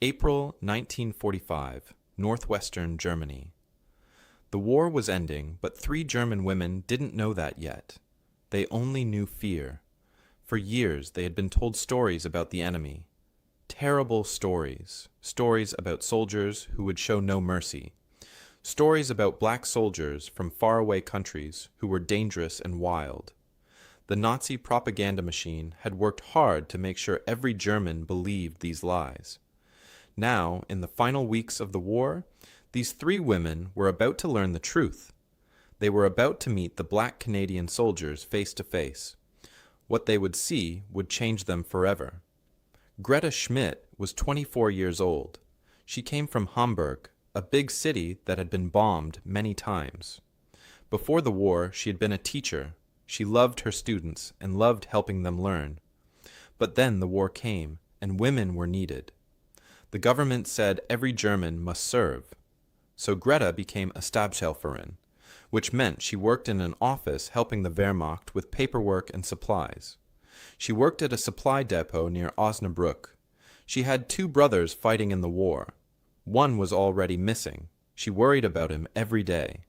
April 1945, northwestern Germany. The war was ending, but 3 German women didn't know that yet. They only knew fear. For years they had been told stories about the enemy. Terrible stories. Stories about soldiers who would show no mercy. Stories about black soldiers from faraway countries who were dangerous and wild. The Nazi propaganda machine had worked hard to make sure every German believed these lies. Now, in the final weeks of the war, these 3 women were about to learn the truth. They were about to meet the black Canadian soldiers face to face. What they would see would change them forever. Greta Schmidt was 24 years old. She came from Hamburg, a big city that had been bombed many times. Before the war, she had been a teacher. She loved her students and loved helping them learn. But then the war came, and women were needed. The government said every German must serve. So Greta became a Stabshelferin, which meant she worked in an office helping the Wehrmacht with paperwork and supplies. She worked at a supply depot near Osnabrück. She had 2 brothers fighting in the war. One was already missing. She worried about him every day.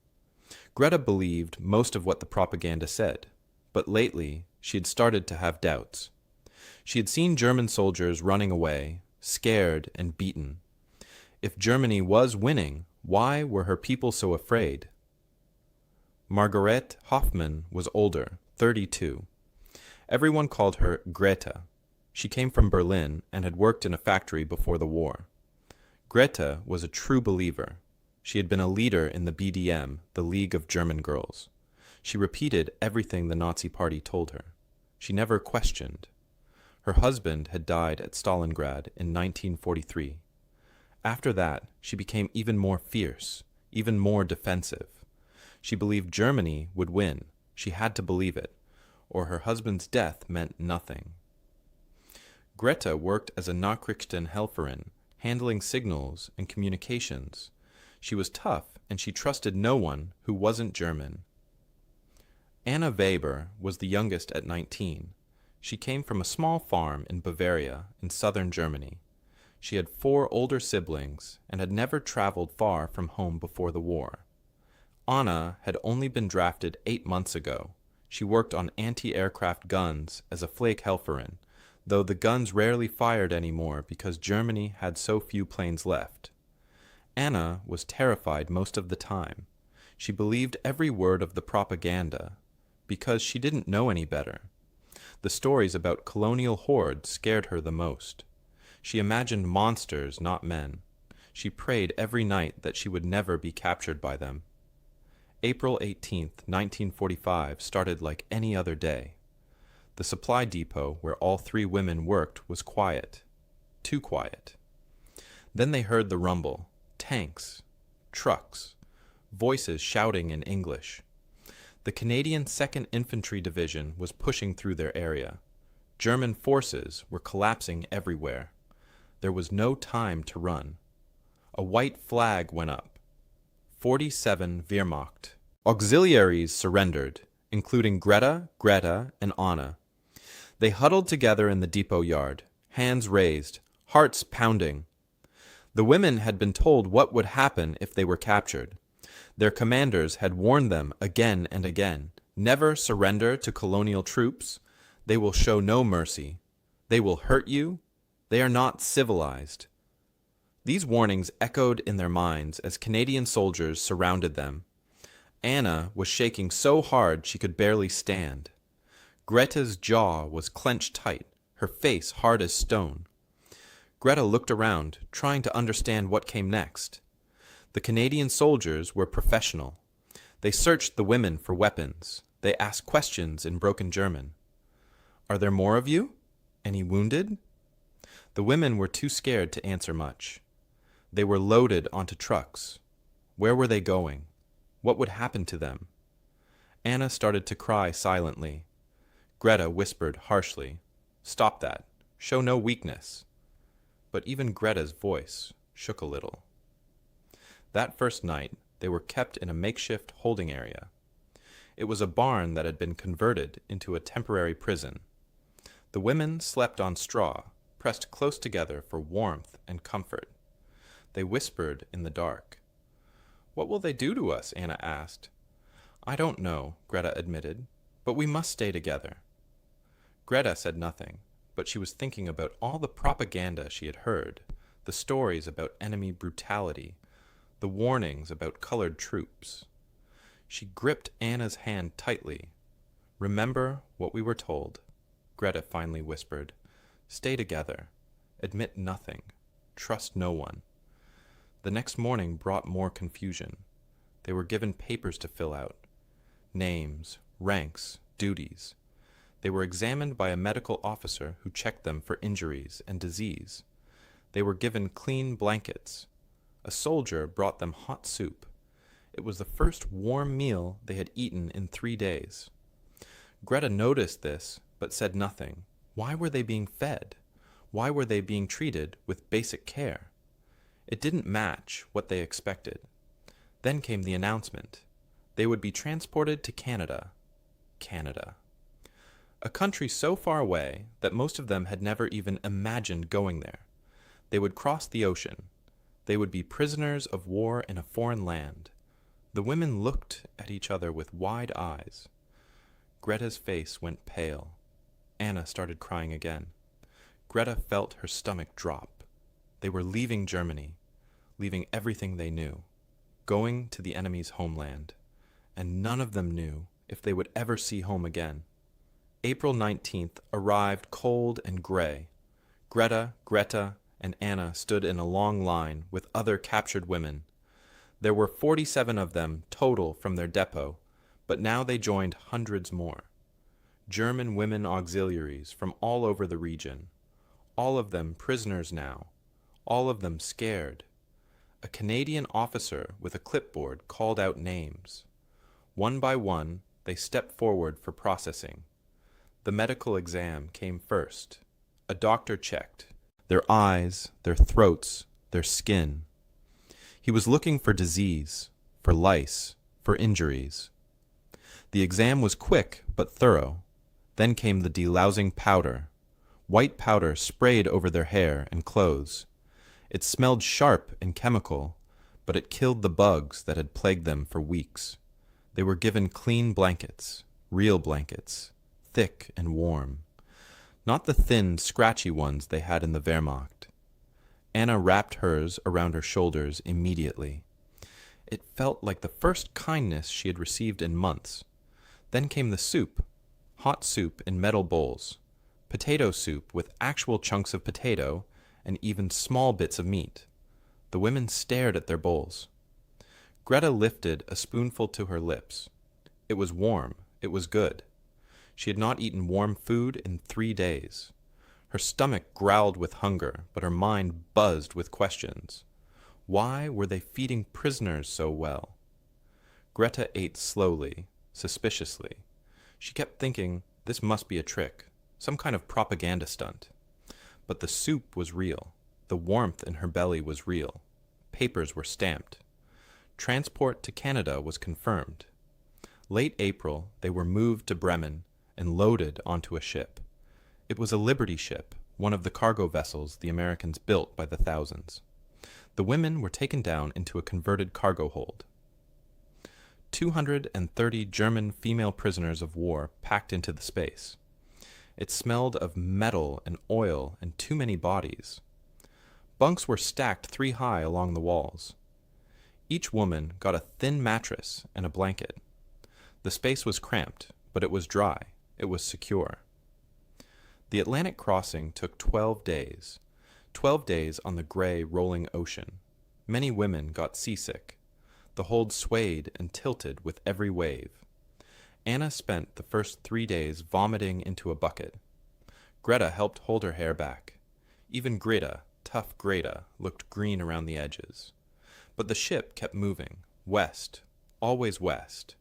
Greta believed most of what the propaganda said, but lately she had started to have doubts. She had seen German soldiers running away, scared and beaten. If Germany was winning, why were her people so afraid? Margaret Hoffmann was older, 32. Everyone called her Greta. She came from Berlin and had worked in a factory before the war. Greta was a true believer. She had been a leader in the BDM, the League of German Girls. She repeated everything the Nazi Party told her. She never questioned. Her husband had died at Stalingrad in 1943. After that, she became even more fierce, even more defensive. She believed Germany would win. She had to believe it, or her husband's death meant nothing. Greta worked as a Nachrichtenhelferin, handling signals and communications. She was tough, and she trusted no one who wasn't German. Anna Weber was the youngest at 19. She came from a small farm in Bavaria, in southern Germany. She had 4 older siblings and had never traveled far from home before the war. Anna had only been drafted 8 months ago. She worked on anti-aircraft guns as a Flakhelferin, though the guns rarely fired anymore because Germany had so few planes left. Anna was terrified most of the time. She believed every word of the propaganda because she didn't know any better. The stories about colonial hordes scared her the most. She imagined monsters, not men. She prayed every night that she would never be captured by them. April 18th, 1945 started like any other day. The supply depot where all 3 women worked was quiet. Too quiet. Then they heard the rumble. Tanks. Trucks. Voices shouting in English. The Canadian 2nd Infantry Division was pushing through their area. German forces were collapsing everywhere. There was no time to run. A white flag went up. 47 Wehrmacht. Auxiliaries surrendered, including Greta, and Anna. They huddled together in the depot yard, hands raised, hearts pounding. The women had been told what would happen if they were captured. Their commanders had warned them again and again, never surrender to colonial troops. They will show no mercy. They will hurt you. They are not civilized. These warnings echoed in their minds as Canadian soldiers surrounded them. Anna was shaking so hard she could barely stand. Greta's jaw was clenched tight, her face hard as stone. Greta looked around, trying to understand what came next. The Canadian soldiers were professional. They searched the women for weapons. They asked questions in broken German. "Are there more of you? Any wounded?" The women were too scared to answer much. They were loaded onto trucks. Where were they going? What would happen to them? Anna started to cry silently. Greta whispered harshly, "Stop that. Show no weakness." But even Greta's voice shook a little. That first night, they were kept in a makeshift holding area. It was a barn that had been converted into a temporary prison. The women slept on straw, pressed close together for warmth and comfort. They whispered in the dark. "What will they do to us?" Anna asked. "I don't know," Greta admitted, "but we must stay together." Greta said nothing, but she was thinking about all the propaganda she had heard, the stories about enemy brutality, the warnings about colored troops. She gripped Anna's hand tightly. "Remember what we were told," Greta finally whispered. "Stay together. Admit nothing. Trust no one." The next morning brought more confusion. They were given papers to fill out. Names, ranks, duties. They were examined by a medical officer who checked them for injuries and disease. They were given clean blankets. A soldier brought them hot soup. It was the first warm meal they had eaten in 3 days. Greta noticed this, but said nothing. Why were they being fed? Why were they being treated with basic care? It didn't match what they expected. Then came the announcement. They would be transported to Canada. Canada. A country so far away that most of them had never even imagined going there. They would cross the ocean. They would be prisoners of war in a foreign land. The women looked at each other with wide eyes. Greta's face went pale. Anna started crying again. Greta felt her stomach drop. They were leaving Germany, leaving everything they knew, going to the enemy's homeland, and none of them knew if they would ever see home again. April 19th arrived cold and gray. Greta, and Anna stood in a long line with other captured women. There were 47 of them total from their depot, but now they joined hundreds more. German women auxiliaries from all over the region. All of them prisoners now. All of them scared. A Canadian officer with a clipboard called out names. One by one, they stepped forward for processing. The medical exam came first. A doctor checked their eyes, their throats, their skin. He was looking for disease, for lice, for injuries. The exam was quick but thorough. Then came the delousing powder. White powder sprayed over their hair and clothes. It smelled sharp and chemical, but it killed the bugs that had plagued them for weeks. They were given clean blankets, real blankets, thick and warm. Not the thin, scratchy ones they had in the Wehrmacht. Anna wrapped hers around her shoulders immediately. It felt like the first kindness she had received in months. Then came the soup, hot soup in metal bowls, potato soup with actual chunks of potato and even small bits of meat. The women stared at their bowls. Greta lifted a spoonful to her lips. It was warm. It was good. She had not eaten warm food in 3 days. Her stomach growled with hunger, but her mind buzzed with questions. Why were they feeding prisoners so well? Greta ate slowly, suspiciously. She kept thinking, this must be a trick, some kind of propaganda stunt. But the soup was real. The warmth in her belly was real. Papers were stamped. Transport to Canada was confirmed. Late April, they were moved to Bremen and loaded onto a ship. It was a Liberty ship, one of the cargo vessels the Americans built by the thousands. The women were taken down into a converted cargo hold. 230 German female prisoners of war packed into the space. It smelled of metal and oil and too many bodies. Bunks were stacked 3 high along the walls. Each woman got a thin mattress and a blanket. The space was cramped, but it was dry. It was secure. The Atlantic crossing took 12 days. 12 days on the gray, rolling ocean. Many women got seasick. The hold swayed and tilted with every wave. Anna spent the first 3 days vomiting into a bucket. Greta helped hold her hair back. Even Greta, tough Greta, looked green around the edges. But the ship kept moving, west, always west,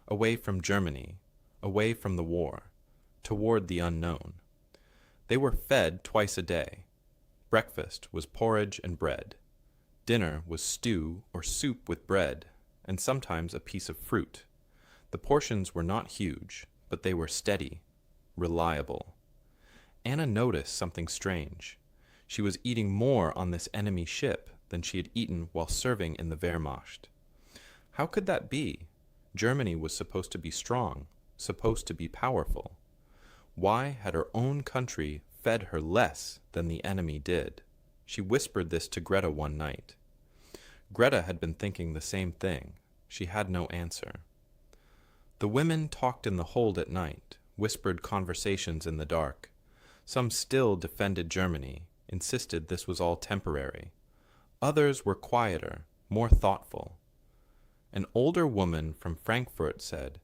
away from Germany, away from the war, toward the unknown. They were fed twice a day. Breakfast was porridge and bread. Dinner was stew or soup with bread, and sometimes a piece of fruit. The portions were not huge, but they were steady, reliable. Anna noticed something strange. She was eating more on this enemy ship than she had eaten while serving in the Wehrmacht. How could that be? Germany was supposed to be strong, supposed to be powerful. Why had her own country fed her less than the enemy did? She whispered this to Greta one night. Greta had been thinking the same thing. She had no answer. The women talked in the hold at night, whispered conversations in the dark. Some still defended Germany, insisted this was all temporary. Others were quieter, more thoughtful. An older woman from Frankfurt said,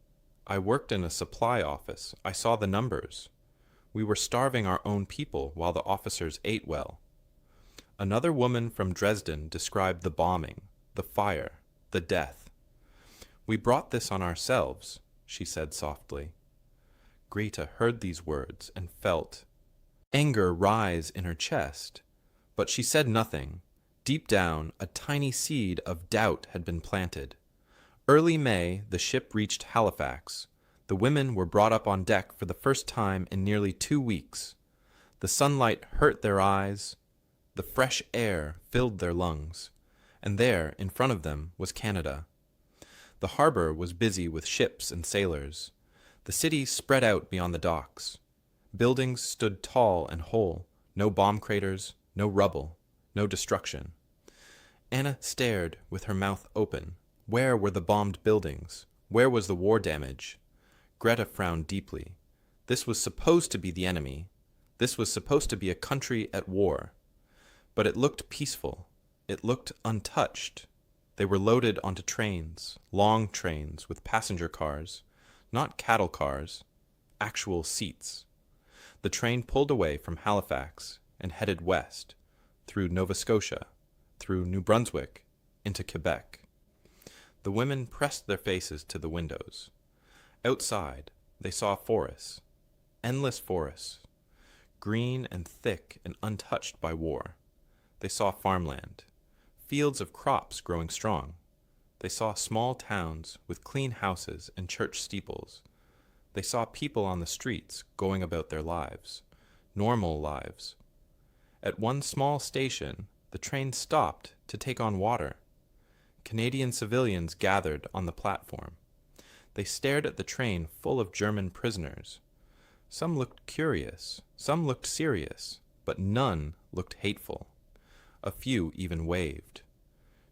"I worked in a supply office. I saw the numbers. We were starving our own people while the officers ate well." Another woman from Dresden described the bombing, the fire, the death. "We brought this on ourselves," she said softly. Greta heard these words and felt anger rise in her chest, but she said nothing. Deep down, a tiny seed of doubt had been planted. Early May, the ship reached Halifax. The women were brought up on deck for the first time in nearly 2 weeks. The sunlight hurt their eyes. The fresh air filled their lungs. And there, in front of them, was Canada. The harbor was busy with ships and sailors. The city spread out beyond the docks. Buildings stood tall and whole, no bomb craters, no rubble, no destruction. Anna stared with her mouth open. Where were the bombed buildings? Where was the war damage? Greta frowned deeply. This was supposed to be the enemy. This was supposed to be a country at war. But it looked peaceful. It looked untouched. They were loaded onto trains, long trains with passenger cars, not cattle cars, actual seats. The train pulled away from Halifax and headed west, through Nova Scotia, through New Brunswick, into Quebec. The women pressed their faces to the windows. Outside, they saw forests, endless forests, green and thick and untouched by war. They saw farmland, fields of crops growing strong. They saw small towns with clean houses and church steeples. They saw people on the streets going about their lives, normal lives. At one small station, the train stopped to take on water. Canadian civilians gathered on the platform. They stared at the train full of German prisoners. Some looked curious, some looked serious, but none looked hateful. A few even waved.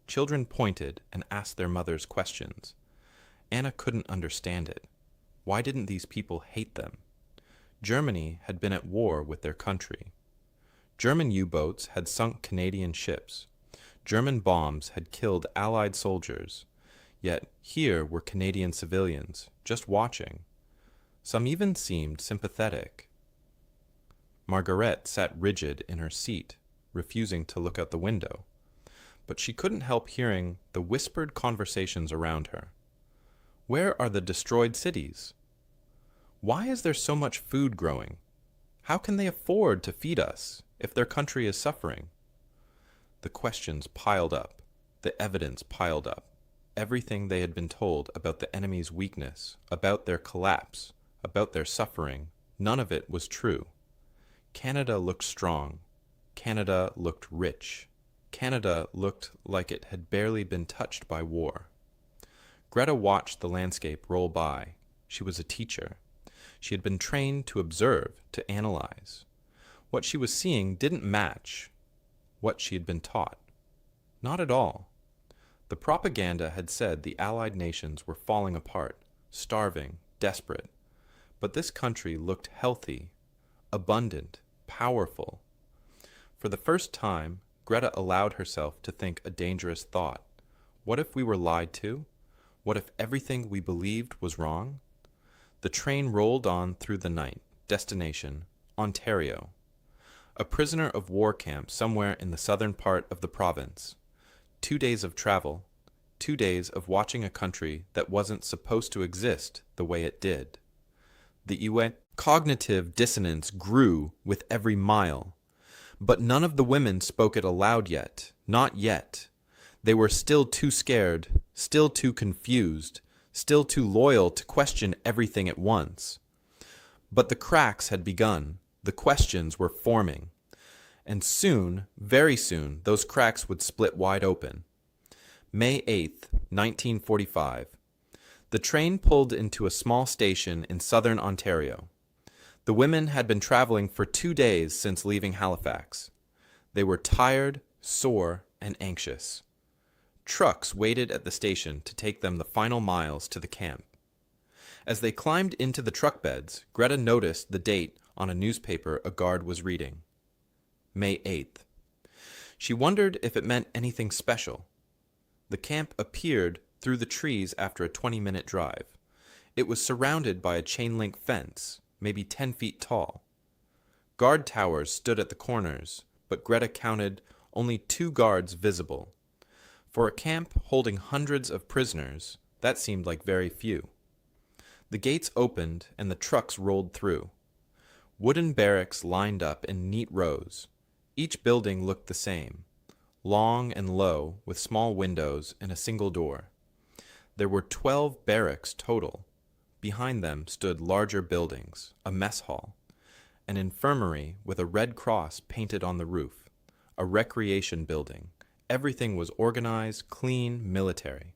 Children pointed and asked their mothers questions. Anna couldn't understand it. Why didn't these people hate them? Germany had been at war with their country. German U-boats had sunk Canadian ships. German bombs had killed Allied soldiers. Yet here were Canadian civilians, just watching. Some even seemed sympathetic. Margaret sat rigid in her seat, refusing to look out the window. But she couldn't help hearing the whispered conversations around her. Where are the destroyed cities? Why is there so much food growing? How can they afford to feed us if their country is suffering? The questions piled up, the evidence piled up. Everything they had been told about the enemy's weakness, about their collapse, about their suffering, none of it was true. Canada looked strong. Canada looked rich. Canada looked like it had barely been touched by war. Greta watched the landscape roll by. She was a teacher. She had been trained to observe, to analyze. What she was seeing didn't match what she had been taught. Not at all. The propaganda had said the Allied nations were falling apart, starving, desperate. But this country looked healthy, abundant, powerful. For the first time, Greta allowed herself to think a dangerous thought. What if we were lied to? What if everything we believed was wrong? The train rolled on through the night. Destination, Ontario. A prisoner of war camp somewhere in the southern part of the province. 2 days of travel. 2 days of watching a country that wasn't supposed to exist the way it did. The cognitive dissonance grew with every mile. But none of the women spoke it aloud yet. Not yet. They were still too scared, still too confused, still too loyal to question everything at once. But the cracks had begun. The questions were forming. and soon, very soon, those cracks would split wide open. May 8th, 1945. The train pulled into a small station in southern Ontario. The women had been traveling for 2 days since leaving Halifax. They were tired, sore, and anxious. Trucks waited at the station to take them the final miles to the camp. As they climbed into the truck beds, Greta noticed the date on a newspaper a guard was reading. May 8th. She wondered if it meant anything special. The camp appeared through the trees after a 20-minute drive. It was surrounded by a chain-link fence, maybe 10 feet tall. Guard towers stood at the corners, but Greta counted only 2 guards visible. For a camp holding hundreds of prisoners, that seemed like very few. The gates opened and the trucks rolled through. Wooden barracks lined up in neat rows. Each building looked the same, long and low, with small windows and a single door. There were 12 barracks total. Behind them stood larger buildings, a mess hall, an infirmary with a red cross painted on the roof, a recreation building. Everything was organized, clean, military.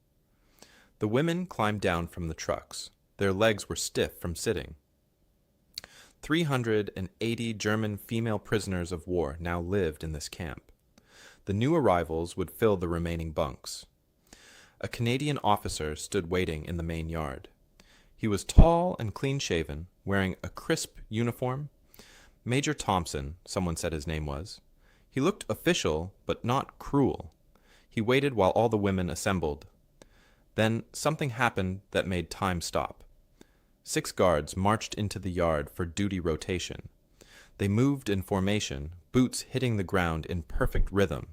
The women climbed down from the trucks. Their legs were stiff from sitting. 380 German female prisoners of war now lived in this camp. The new arrivals would fill the remaining bunks. A Canadian officer stood waiting in the main yard. He was tall and clean-shaven, wearing a crisp uniform. Major Thompson, someone said his name was. He looked official, but not cruel. He waited while all the women assembled. Then something happened that made time stop. 6 guards marched into the yard for duty rotation. They moved in formation, boots hitting the ground in perfect rhythm.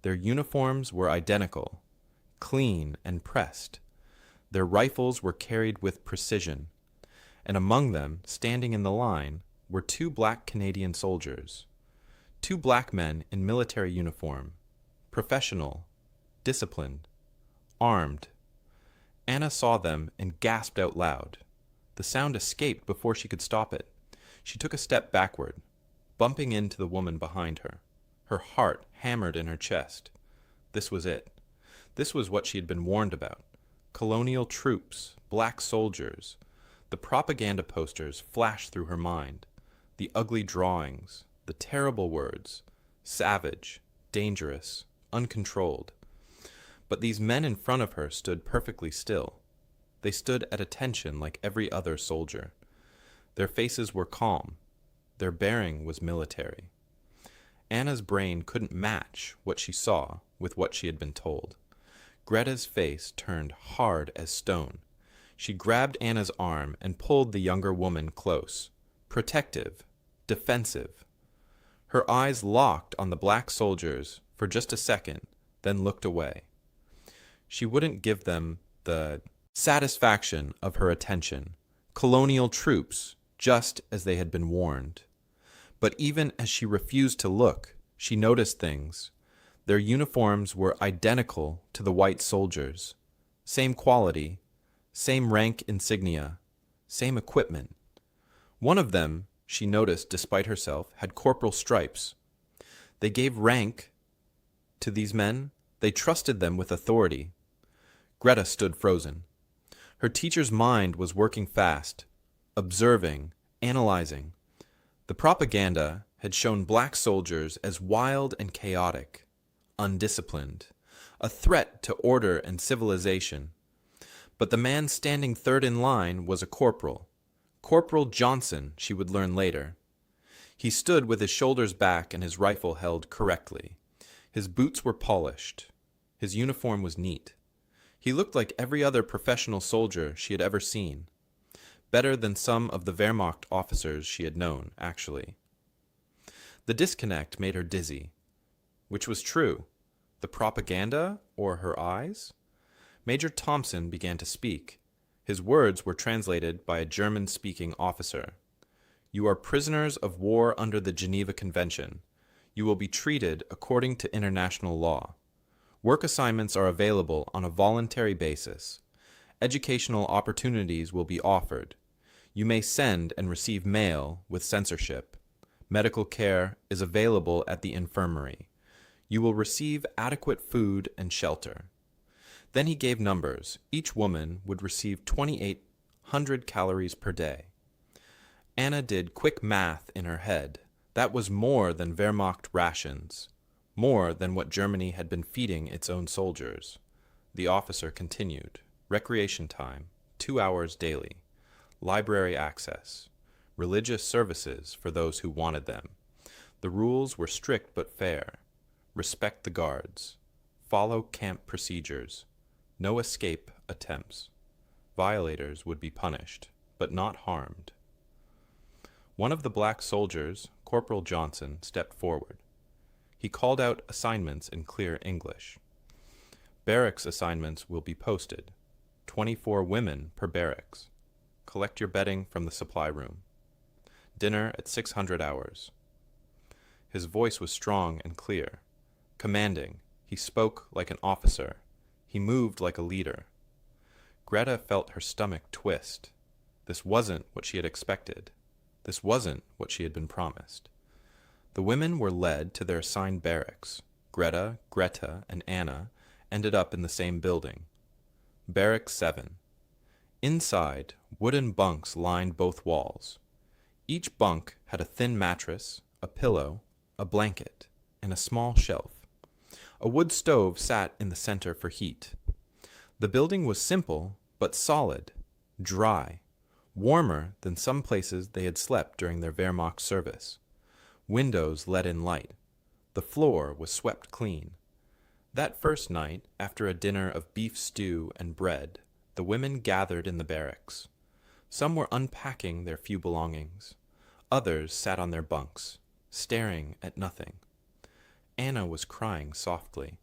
Their uniforms were identical, clean and pressed. Their rifles were carried with precision, and among them, standing in the line, were 2 black Canadian soldiers. 2 black men in military uniform, professional, disciplined, armed. Anna saw them and gasped out loud. The sound escaped before she could stop it. She took a step backward, bumping into the woman behind her. Her heart hammered in her chest. This was it. This was what she had been warned about. Colonial troops, black soldiers. The propaganda posters flashed through her mind. The ugly drawings, the terrible words. Savage, dangerous, uncontrolled. But these men in front of her stood perfectly still. They stood at attention like every other soldier. Their faces were calm. Their bearing was military. Anna's brain couldn't match what she saw with what she had been told. Greta's face turned hard as stone. She grabbed Anna's arm and pulled the younger woman close, protective, defensive. Her eyes locked on the black soldiers for just a second, then looked away. She wouldn't give them the satisfaction of her attention. Colonial troops, just as they had been warned. But even as she refused to look, she noticed things. Their uniforms were identical to the white soldiers. Same quality, same rank insignia, same equipment. One of them, she noticed despite herself, had corporal stripes. They gave rank to these men. They trusted them with authority. Greta stood frozen. Her teacher's mind was working fast, observing, analyzing. The propaganda had shown black soldiers as wild and chaotic, undisciplined, a threat to order and civilization. But the man standing third in line was a corporal. Corporal Johnson, she would learn later. He stood with his shoulders back and his rifle held correctly. His boots were polished. His uniform was neat. He looked like every other professional soldier she had ever seen. Better than some of the Wehrmacht officers she had known, actually. The disconnect made her dizzy. Which was true? The propaganda or her eyes? Major Thompson began to speak. His words were translated by a German-speaking officer. You are prisoners of war under the Geneva Convention. You will be treated according to international law. Work assignments are available on a voluntary basis. Educational opportunities will be offered. You may send and receive mail with censorship. Medical care is available at the infirmary. You will receive adequate food and shelter. Then he gave numbers. Each woman would receive 2,800 calories per day. Anna did quick math in her head. That was more than Wehrmacht rations, more than what Germany had been feeding its own soldiers. The officer continued. Recreation time, 2 hours daily. Library access. Religious services for those who wanted them. The rules were strict but fair. Respect the guards. Follow camp procedures. No escape attempts. Violators would be punished, but not harmed. One of the black soldiers, Corporal Johnson, stepped forward. He called out assignments in clear English. Barracks assignments will be posted. 24 women per barracks. Collect your bedding from the supply room. Dinner at 600 hours. His voice was strong and clear. Commanding, he spoke like an officer. He moved like a leader. Greta felt her stomach twist. This wasn't what she had expected. This wasn't what she had been promised. The women were led to their assigned barracks. Greta, and Anna ended up in the same building. Barrack 7. Inside, wooden bunks lined both walls. Each bunk had a thin mattress, a pillow, a blanket, and a small shelf. A wood stove sat in the center for heat. The building was simple, but solid, dry, warmer than some places they had slept during their Wehrmacht service. Windows let in light. The floor was swept clean. That first night, after a dinner of beef stew and bread, the women gathered in the barracks. Some were unpacking their few belongings. Others sat on their bunks, staring at nothing. Anna was crying softly.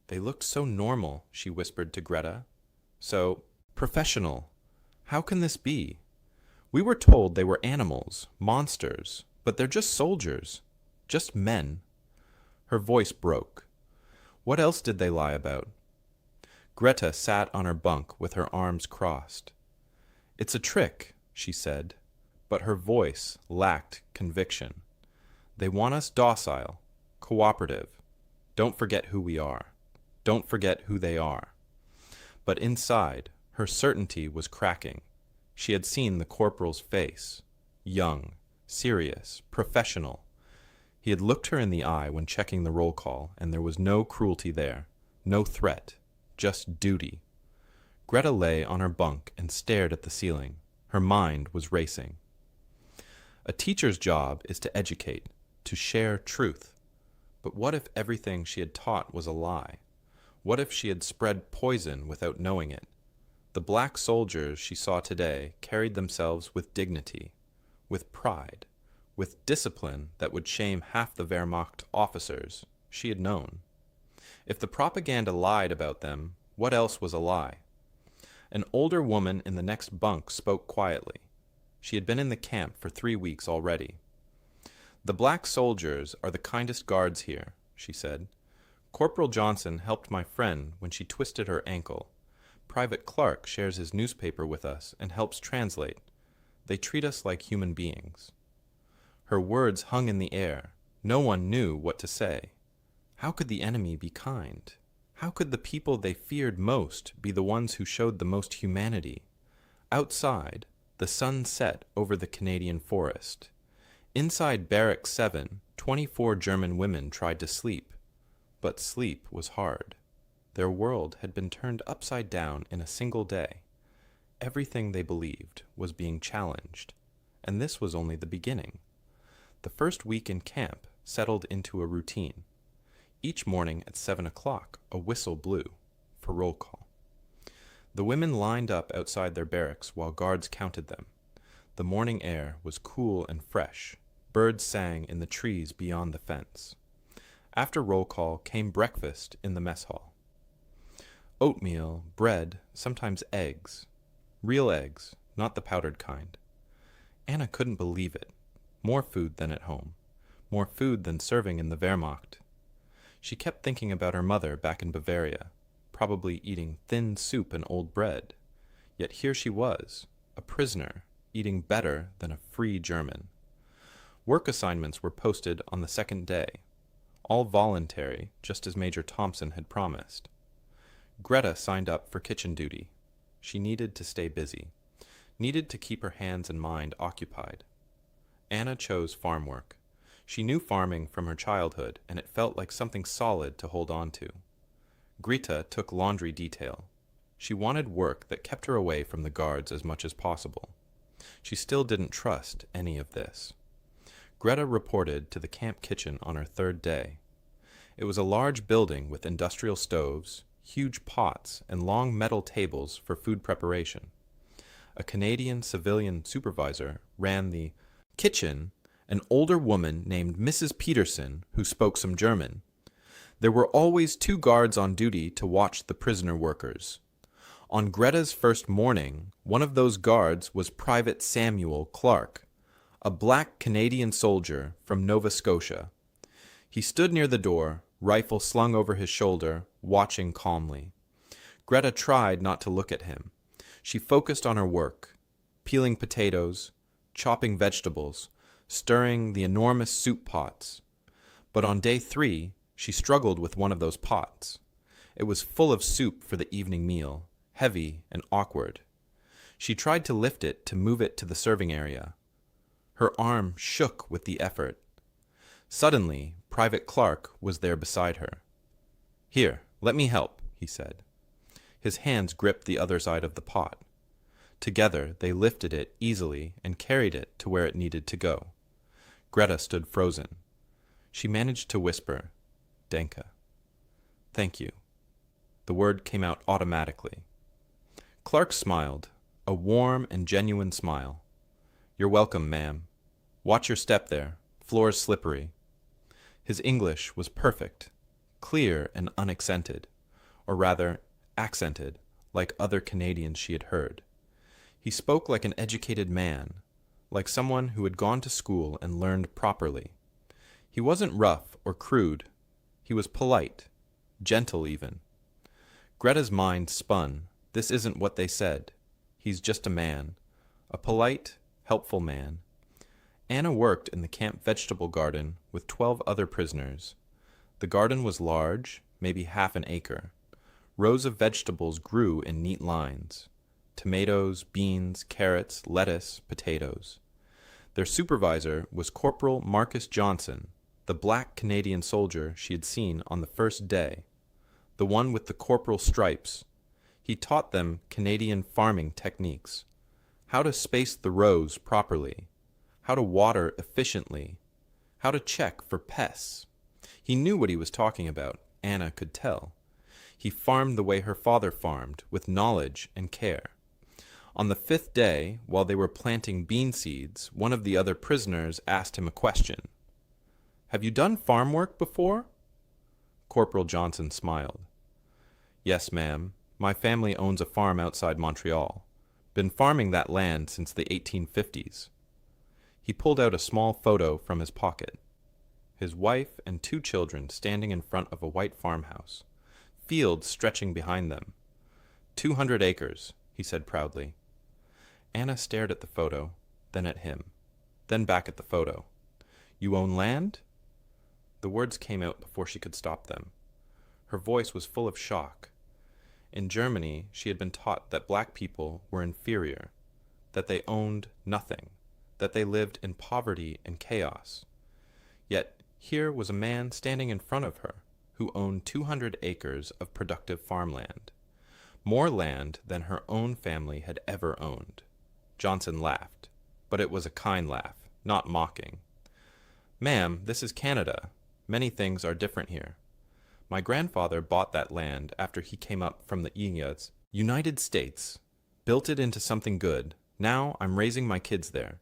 They looked so normal, she whispered to Greta. So professional. How can this be? We were told they were animals, monsters, but they're just soldiers, just men. Her voice broke. What else did they lie about? Greta sat on her bunk with her arms crossed. It's a trick, she said, but her voice lacked conviction. They want us docile, cooperative. Don't forget who we are. Don't forget who they are. But inside, her certainty was cracking. She had seen the corporal's face. Young, serious, professional. He had looked her in the eye when checking the roll call, and there was no cruelty there, no threat, just duty. Greta lay on her bunk and stared at the ceiling. Her mind was racing. A teacher's job is to educate, to share truth. But what if everything she had taught was a lie? What if she had spread poison without knowing it? The black soldiers she saw today carried themselves with dignity, with pride, with discipline that would shame half the Wehrmacht officers she had known. If the propaganda lied about them, what else was a lie? An older woman in the next bunk spoke quietly. She had been in the camp for 3 weeks already. The black soldiers are the kindest guards here, she said. Corporal Johnson helped my friend when she twisted her ankle. Private Clark shares his newspaper with us and helps translate. They treat us like human beings. Her words hung in the air. No one knew what to say. How could the enemy be kind? How could the people they feared most be the ones who showed the most humanity? Outside, the sun set over the Canadian forest. Inside Barrack 7, 24 German women tried to sleep. But sleep was hard. Their world had been turned upside down in a single day. Everything they believed was being challenged, and this was only the beginning. The first week in camp settled into a routine. Each morning at 7 o'clock, a whistle blew for roll call. The women lined up outside their barracks while guards counted them. The morning air was cool and fresh. Birds sang in the trees beyond the fence. After roll call came breakfast in the mess hall. Oatmeal, bread, sometimes eggs. Real eggs, not the powdered kind. Anna couldn't believe it. More food than at home. More food than serving in the Wehrmacht. She kept thinking about her mother back in Bavaria, probably eating thin soup and old bread. Yet here she was, a prisoner, eating better than a free German. Work assignments were posted on the second day, all voluntary, just as Major Thompson had promised. Greta signed up for kitchen duty. She needed to stay busy, needed to keep her hands and mind occupied. Anna chose farm work. She knew farming from her childhood, and it felt like something solid to hold on to. Greta took laundry detail. She wanted work that kept her away from the guards as much as possible. She still didn't trust any of this. Greta reported to the camp kitchen on her third day. It was a large building with industrial stoves, huge pots, and long metal tables for food preparation. A Canadian civilian supervisor ran the kitchen, an older woman named Mrs. Peterson who spoke some German. There were always 2 guards on duty to watch the prisoner workers. On Greta's first morning, one of those guards was Private Samuel Clark, a black Canadian soldier from Nova Scotia. He stood near the door, rifle slung over his shoulder, watching calmly. Greta tried not to look at him. She focused on her work, peeling potatoes, chopping vegetables, stirring the enormous soup pots. But on day 3, she struggled with one of those pots. It was full of soup for the evening meal, heavy and awkward. She tried to lift it to move it to the serving area. Her arm shook with the effort. Suddenly, Private Clark was there beside her. "Here, let me help," he said. His hands gripped the other side of the pot. Together, they lifted it easily and carried it to where it needed to go. Greta stood frozen. She managed to whisper, "Danke." "Thank you." The word came out automatically. Clark smiled, a warm and genuine smile. "You're welcome, ma'am. Watch your step there. Floor's slippery." His English was perfect, clear and unaccented, or rather, accented, like other Canadians she had heard. He spoke like an educated man, like someone who had gone to school and learned properly. He wasn't rough or crude. He was polite, gentle even. Greta's mind spun. This isn't what they said. He's just a man, a polite, helpful man. Anna worked in the camp vegetable garden with 12 other prisoners. The garden was large, maybe half an acre. Rows of vegetables grew in neat lines. Tomatoes, beans, carrots, lettuce, potatoes. Their supervisor was Corporal Marcus Johnson, the black Canadian soldier she had seen on the first day, the one with the corporal stripes. He taught them Canadian farming techniques, how to space the rows properly, how to water efficiently, how to check for pests. He knew what he was talking about, Anna could tell. He farmed the way her father farmed, with knowledge and care. On the 5th day, while they were planting bean seeds, one of the other prisoners asked him a question. "Have you done farm work before?" Corporal Johnson smiled. "Yes, ma'am. My family owns a farm outside Montreal. Been farming that land since the 1850s. He pulled out a small photo from his pocket. His wife and 2 children standing in front of a white farmhouse, fields stretching behind them. 200 acres, he said proudly. Anna stared at the photo, then at him, then back at the photo. "You own land?" The words came out before she could stop them. Her voice was full of shock. In Germany, she had been taught that black people were inferior, that they owned nothing, that they lived in poverty and chaos. Yet here was a man standing in front of her who owned 200 acres of productive farmland, more land than her own family had ever owned. Johnson laughed, but it was a kind laugh, not mocking. "Ma'am, this is Canada. Many things are different here. My grandfather bought that land after he came up from the United States, built it into something good. Now I'm raising my kids there."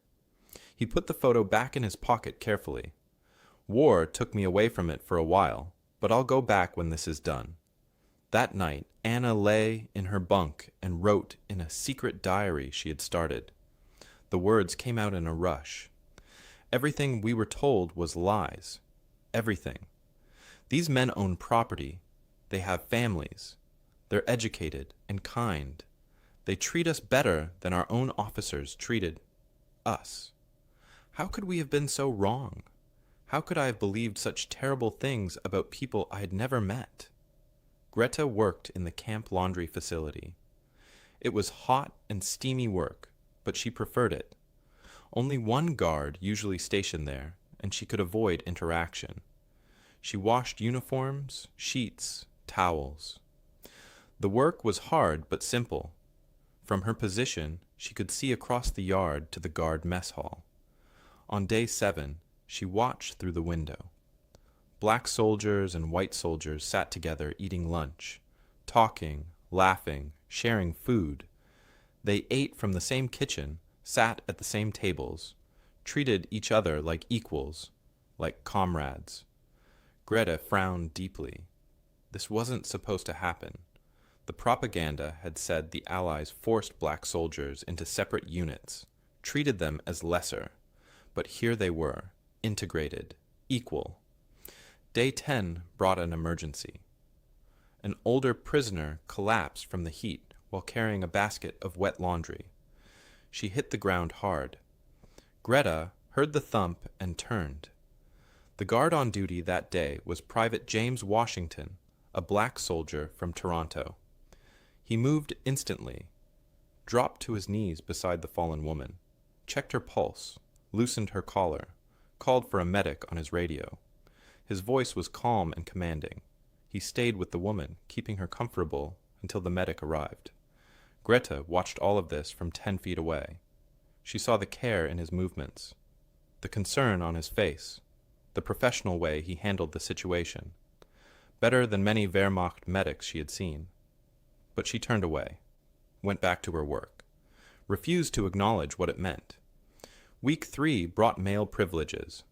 He put the photo back in his pocket carefully. "War took me away from it for a while, but I'll go back when this is done." That night, Anna lay in her bunk and wrote in a secret diary she had started. The words came out in a rush. Everything we were told was lies. Everything. These men own property. They have families. They're educated and kind. They treat us better than our own officers treated us. How could we have been so wrong? How could I have believed such terrible things about people I had never met? Greta worked in the camp laundry facility. It was hot and steamy work, but she preferred it. Only one guard usually stationed there, and she could avoid interaction. She washed uniforms, sheets, towels. The work was hard but simple. From her position, she could see across the yard to the guard mess hall. On day 7, she watched through the window. Black soldiers and white soldiers sat together eating lunch, talking, laughing, sharing food. They ate from the same kitchen, sat at the same tables, treated each other like equals, like comrades. Greta frowned deeply. This wasn't supposed to happen. The propaganda had said the Allies forced black soldiers into separate units, treated them as lesser, but here they were, integrated, equal. Day 10 brought an emergency. An older prisoner collapsed from the heat while carrying a basket of wet laundry. She hit the ground hard. Greta heard the thump and turned. The guard on duty that day was Private James Washington, a black soldier from Toronto. He moved instantly, dropped to his knees beside the fallen woman, checked her pulse, loosened her collar, called for a medic on his radio. His voice was calm and commanding. He stayed with the woman, keeping her comfortable until the medic arrived. Greta watched all of this from 10 feet away. She saw the care in his movements, the concern on his face, the professional way he handled the situation. Better than many Wehrmacht medics she had seen. But she turned away, went back to her work, refused to acknowledge what it meant. Week 3 brought mail privileges.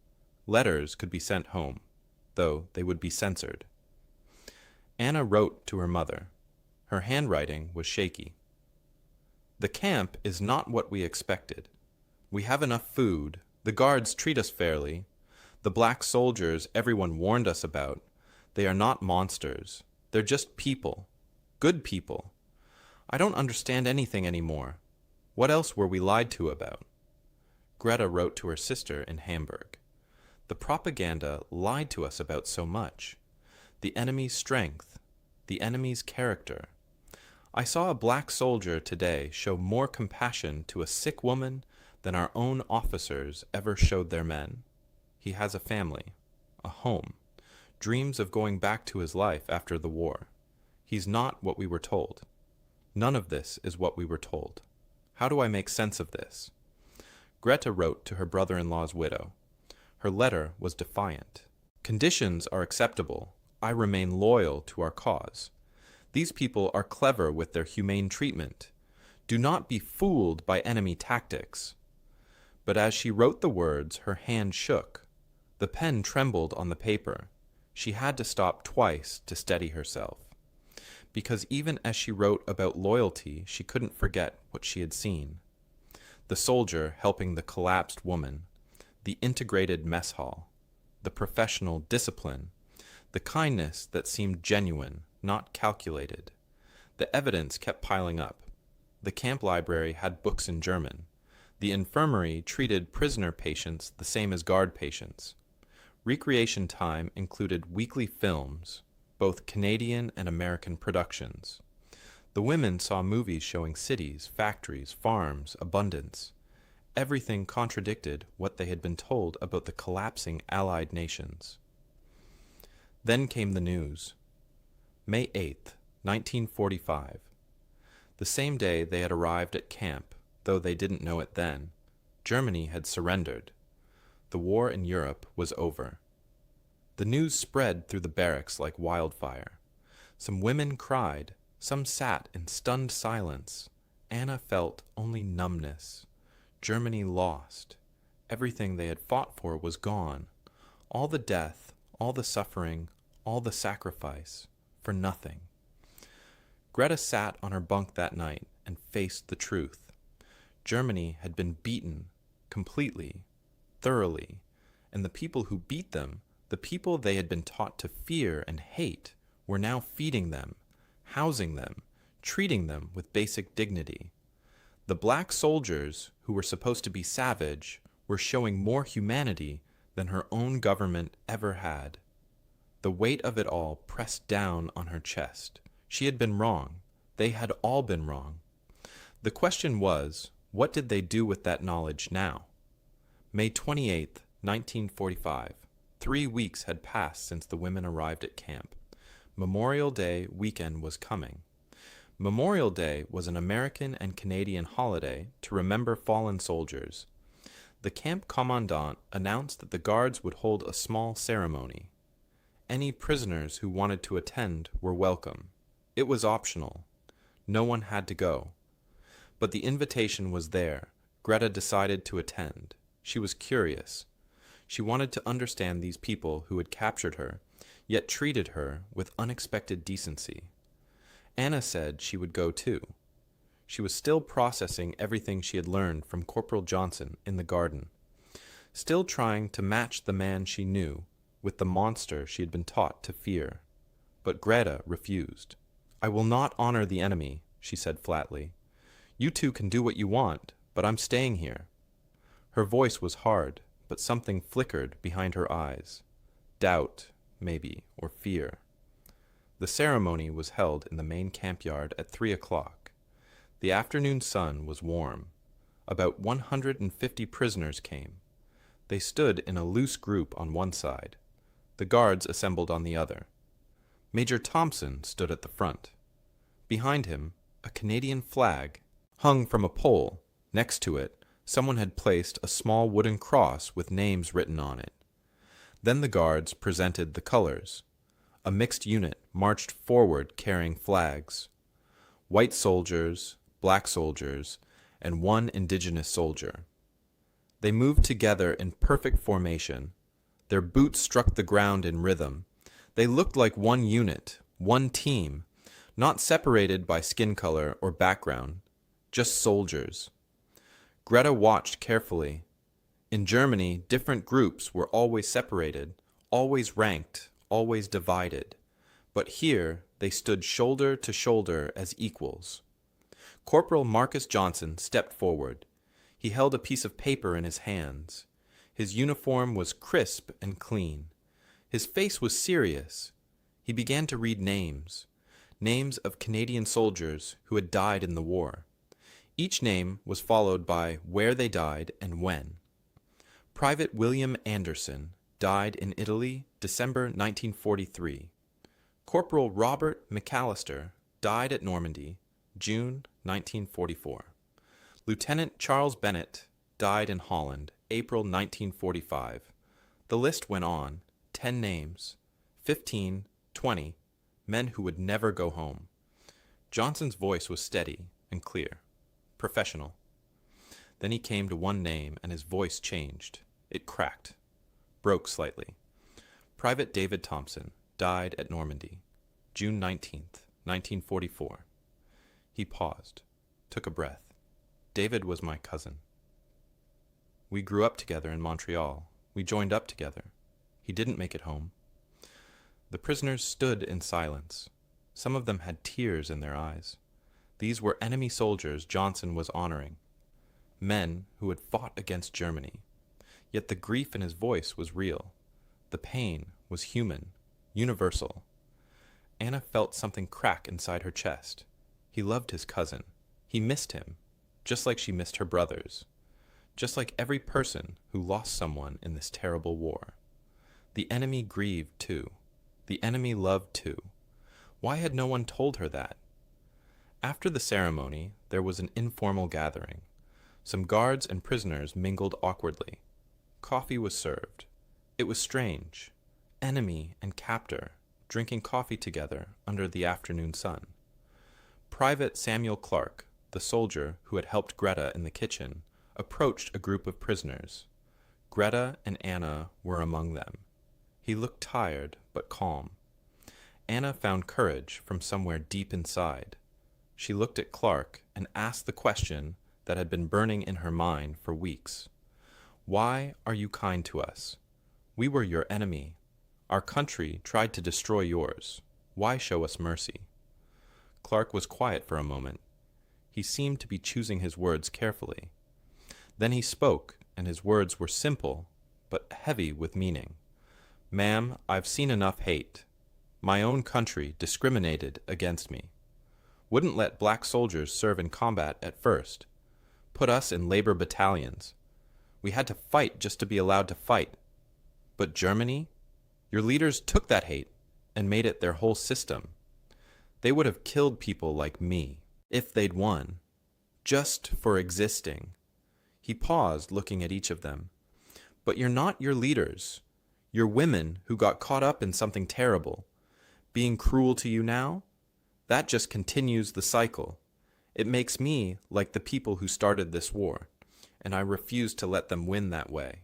Letters could be sent home, though they would be censored. Anna wrote to her mother. Her handwriting was shaky. The camp is not what we expected. We have enough food. The guards treat us fairly. The black soldiers everyone warned us about, they are not monsters. They're just people. Good people. I don't understand anything anymore. What else were we lied to about? Greta wrote to her sister in Hamburg. The propaganda lied to us about so much. The enemy's strength, the enemy's character. I saw a black soldier today show more compassion to a sick woman than our own officers ever showed their men. He has a family, a home, dreams of going back to his life after the war. He's not what we were told. None of this is what we were told. How do I make sense of this? Greta wrote to her brother-in-law's widow. Her letter was defiant. Conditions are acceptable. I remain loyal to our cause. These people are clever with their humane treatment. Do not be fooled by enemy tactics. But as she wrote the words, her hand shook. The pen trembled on the paper. She had to stop twice to steady herself. Because even as she wrote about loyalty, she couldn't forget what she had seen. The soldier helping the collapsed woman, the integrated mess hall, the professional discipline, the kindness that seemed genuine, not calculated. The evidence kept piling up. The camp library had books in German. The infirmary treated prisoner patients the same as guard patients. Recreation time included weekly films, both Canadian and American productions. The women saw movies showing cities, factories, farms, abundance. Everything contradicted what they had been told about the collapsing Allied nations. Then came the news. May 8th, 1945. The same day they had arrived at camp, though they didn't know it then, Germany had surrendered. The war in Europe was over. The news spread through the barracks like wildfire. Some women cried, some sat in stunned silence. Anna felt only numbness. Germany lost. Everything they had fought for was gone. All the death, all the suffering, all the sacrifice, for nothing. Greta sat on her bunk that night and faced the truth. Germany had been beaten, completely, thoroughly, and the people who beat them, the people they had been taught to fear and hate, were now feeding them, housing them, treating them with basic dignity. The black soldiers, who were supposed to be savage, were showing more humanity than her own government ever had. The weight of it all pressed down on her chest. She had been wrong. They had all been wrong. The question was, what did they do with that knowledge now? May 28th, 1945. 3 weeks had passed since the women arrived at camp. Memorial Day weekend was coming. Memorial Day was an American and Canadian holiday to remember fallen soldiers. The camp commandant announced that the guards would hold a small ceremony. Any prisoners who wanted to attend were welcome. It was optional. No one had to go. But the invitation was there. Greta decided to attend. She was curious. She wanted to understand these people who had captured her, yet treated her with unexpected decency. Anna said she would go too. She was still processing everything she had learned from Corporal Johnson in the garden, still trying to match the man she knew with the monster she had been taught to fear. But Greta refused. "I will not honor the enemy," she said flatly. "You two can do what you want, but I'm staying here." Her voice was hard, but something flickered behind her eyes. Doubt, maybe, or fear. The ceremony was held in the main camp yard at 3 o'clock. The afternoon sun was warm. About 150 prisoners came. They stood in a loose group on one side. The guards assembled on the other. Major Thompson stood at the front. Behind him, a Canadian flag hung from a pole. Next to it, someone had placed a small wooden cross with names written on it. Then the guards presented the colors. A mixed unit marched forward carrying flags. White soldiers, black soldiers, and one indigenous soldier. They moved together in perfect formation. Their boots struck the ground in rhythm. They looked like one unit, one team, not separated by skin color or background, just soldiers. Greta watched carefully. In Germany, different groups were always separated, always ranked, always divided. But here they stood shoulder to shoulder as equals. Corporal Marcus Johnson stepped forward. He held a piece of paper in his hands. His uniform was crisp and clean. His face was serious. He began to read names of Canadian soldiers who had died in the war. Each name was followed by where they died and when. Private William Anderson died in Italy, December 1943. Corporal Robert McAllister died at Normandy, June 1944. Lieutenant Charles Bennett died in Holland, April 1945. The list went on, 10 names, 15, 20, men who would never go home. Johnson's voice was steady and clear, professional. Then he came to one name and his voice changed. It cracked, broke slightly. Private David Thompson died at Normandy, June 19th, 1944. He paused, took a breath. David was my cousin. We grew up together in Montreal. We joined up together. He didn't make it home. The prisoners stood in silence. Some of them had tears in their eyes. These were enemy soldiers Johnson was honoring, men who had fought against Germany. Yet the grief in his voice was real. The pain was human, universal. Anna felt something crack inside her chest. He loved his cousin. He missed him, just like she missed her brothers, just like every person who lost someone in this terrible war. The enemy grieved too. The enemy loved too. Why had no one told her that? After the ceremony, there was an informal gathering. Some guards and prisoners mingled awkwardly. Coffee was served. It was strange. Enemy and captor drinking coffee together under the afternoon sun. Private Samuel Clark, the soldier who had helped Greta in the kitchen, approached a group of prisoners. Greta and Anna were among them. He looked tired but calm. Anna found courage from somewhere deep inside. She looked at Clark and asked the question that had been burning in her mind for weeks. Why are you kind to us? We were your enemy. Our country tried to destroy yours. Why show us mercy? Clark was quiet for a moment. He seemed to be choosing his words carefully. Then he spoke, and his words were simple, but heavy with meaning. Ma'am, I've seen enough hate. My own country discriminated against me. Wouldn't let black soldiers serve in combat at first. Put us in labor battalions. We had to fight just to be allowed to fight. But Germany? Your leaders took that hate and made it their whole system. They would have killed people like me, if they'd won, just for existing. He paused, looking at each of them. But you're not your leaders. You're women who got caught up in something terrible. Being cruel to you now? That just continues the cycle. It makes me like the people who started this war, and I refuse to let them win that way.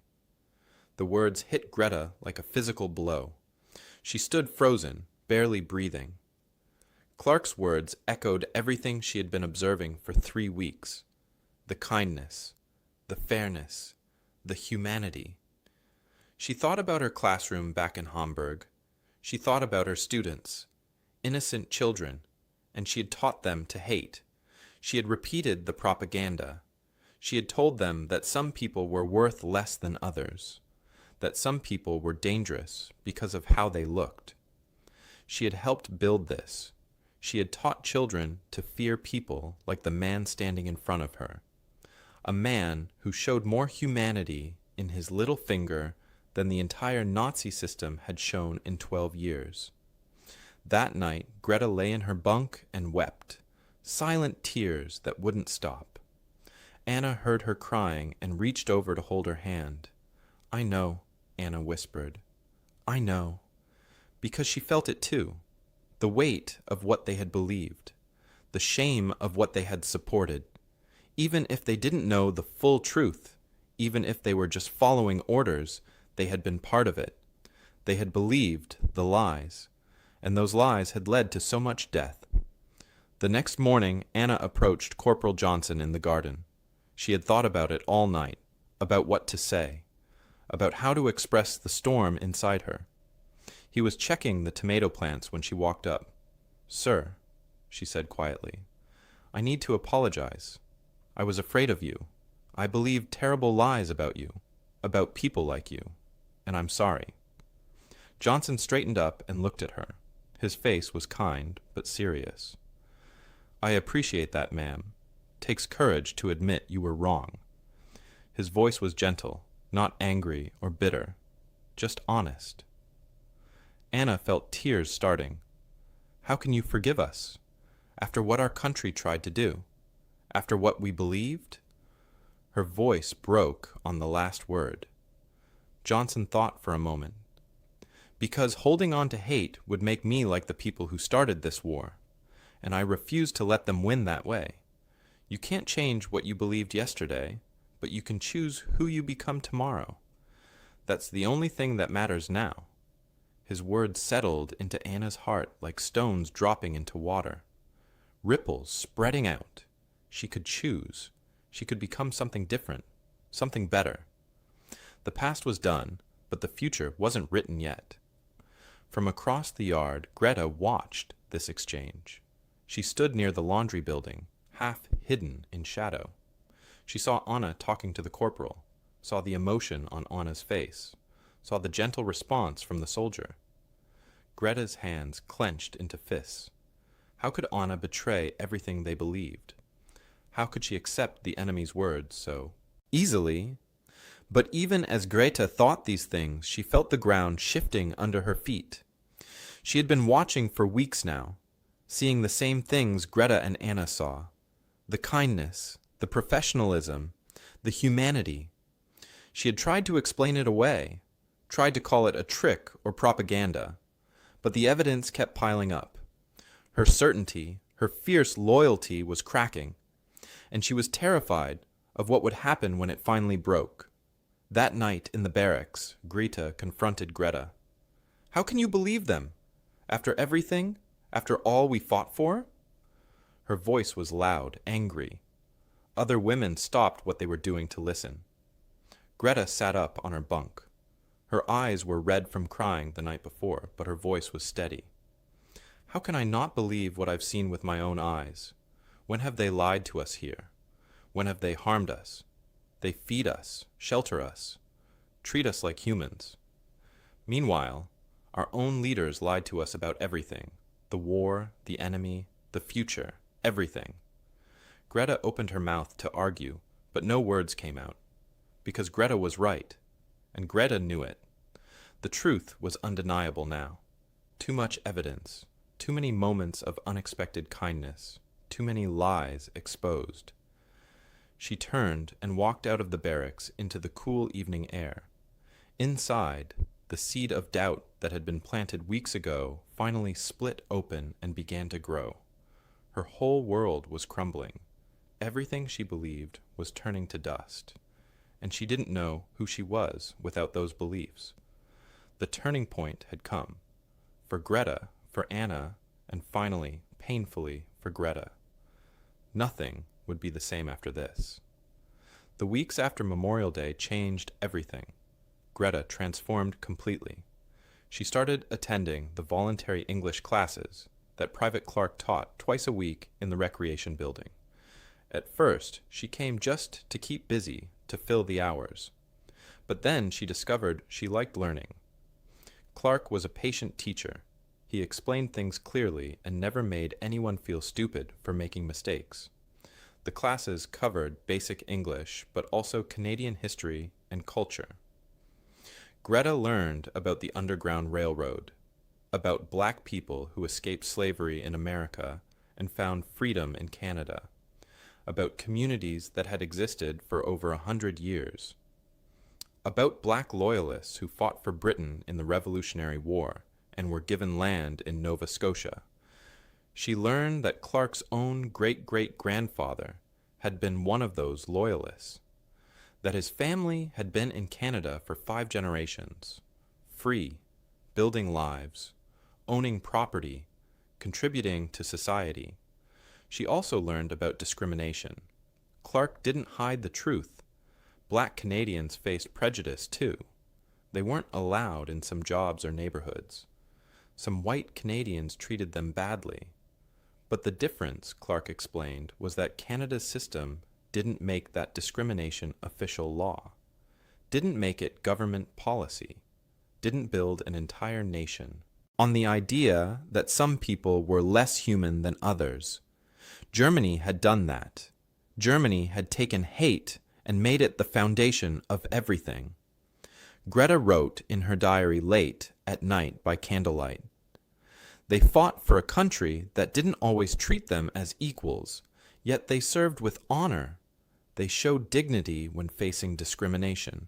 The words hit Greta like a physical blow. She stood frozen, barely breathing. Clark's words echoed everything she had been observing for 3 weeks. The kindness, the fairness, the humanity. She thought about her classroom back in Hamburg. She thought about her students, innocent children, and she had taught them to hate. She had repeated the propaganda. She had told them that some people were worth less than others, that some people were dangerous because of how they looked. She had helped build this. She had taught children to fear people like the man standing in front of her, a man who showed more humanity in his little finger than the entire Nazi system had shown in 12 years. That night, Greta lay in her bunk and wept, silent tears that wouldn't stop. Anna heard her crying and reached over to hold her hand. "I know," Anna whispered. "I know." Because she felt it too. The weight of what they had believed, the shame of what they had supported. Even if they didn't know the full truth, even if they were just following orders, they had been part of it. They had believed the lies, and those lies had led to so much death. The next morning, Anna approached Corporal Johnson in the garden. She had thought about it all night, about what to say, about how to express the storm inside her. He was checking the tomato plants when she walked up. "Sir," she said quietly, "I need to apologize. I was afraid of you. I believed terrible lies about you, about people like you, and I'm sorry." Johnson straightened up and looked at her. His face was kind, but serious. "I appreciate that, ma'am. Takes courage to admit you were wrong." His voice was gentle, not angry or bitter, just honest. Anna felt tears starting. "How can you forgive us? After what our country tried to do? After what we believed?" Her voice broke on the last word. Johnson thought for a moment. "Because holding on to hate would make me like the people who started this war, and I refuse to let them win that way. You can't change what you believed yesterday, but you can choose who you become tomorrow. That's the only thing that matters now." His words settled into Anna's heart like stones dropping into water. Ripples spreading out. She could choose. She could become something different, something better. The past was done, but the future wasn't written yet. From across the yard, Greta watched this exchange. She stood near the laundry building, half hidden in shadow. She saw Anna talking to the corporal, saw the emotion on Anna's face, saw the gentle response from the soldier. Greta's hands clenched into fists. How could Anna betray everything they believed? How could she accept the enemy's words so easily? But even as Greta thought these things, she felt the ground shifting under her feet. She had been watching for weeks now, seeing the same things Greta and Anna saw. The kindness, the professionalism, the humanity. She had tried to explain it away, tried to call it a trick or propaganda, but the evidence kept piling up. Her certainty, her fierce loyalty was cracking, and she was terrified of what would happen when it finally broke. That night in the barracks, Greta confronted Greta. "How can you believe them? After everything? After all we fought for?" Her voice was loud, angry. Other women stopped what they were doing to listen. Greta sat up on her bunk. Her eyes were red from crying the night before, but her voice was steady. "How can I not believe what I've seen with my own eyes? When have they lied to us here? When have they harmed us? They feed us, shelter us, treat us like humans. Meanwhile, our own leaders lied to us about everything: the war, the enemy, the future, everything. Greta opened her mouth to argue, but no words came out, because Greta was right, and Greta knew it. The truth was undeniable now. Too much evidence, too many moments of unexpected kindness, too many lies exposed. She turned and walked out of the barracks into the cool evening air. Inside, the seed of doubt that had been planted weeks ago finally split open and began to grow. Her whole world was crumbling. Everything she believed was turning to dust, and she didn't know who she was without those beliefs. The turning point had come, for Greta, for Anna, and finally, painfully, for Greta. Nothing would be the same after this. The weeks after Memorial Day changed everything. Greta transformed completely. She started attending the voluntary English classes that Private Clark taught twice a week in the recreation building. At first, she came just to keep busy, to fill the hours. But then she discovered she liked learning. Clark was a patient teacher. He explained things clearly and never made anyone feel stupid for making mistakes. The classes covered basic English, but also Canadian history and culture. Greta learned about the Underground Railroad, about black people who escaped slavery in America and found freedom in Canada, about communities that had existed for over 100 years, about black loyalists who fought for Britain in the Revolutionary War and were given land in Nova Scotia. She learned that Clark's own great-great-grandfather had been one of those loyalists, that his family had been in Canada for 5 generations, free, building lives, owning property, contributing to society. She also learned about discrimination. Clark didn't hide the truth. Black Canadians faced prejudice too. They weren't allowed in some jobs or neighborhoods. Some white Canadians treated them badly. But the difference, Clark explained, was that Canada's system didn't make that discrimination official law, didn't make it government policy, didn't build an entire nation on the idea that some people were less human than others. Germany had done that. Germany had taken hate and made it the foundation of everything. Greta wrote in her diary late at night by candlelight. They fought for a country that didn't always treat them as equals, yet they served with honor. They showed dignity when facing discrimination.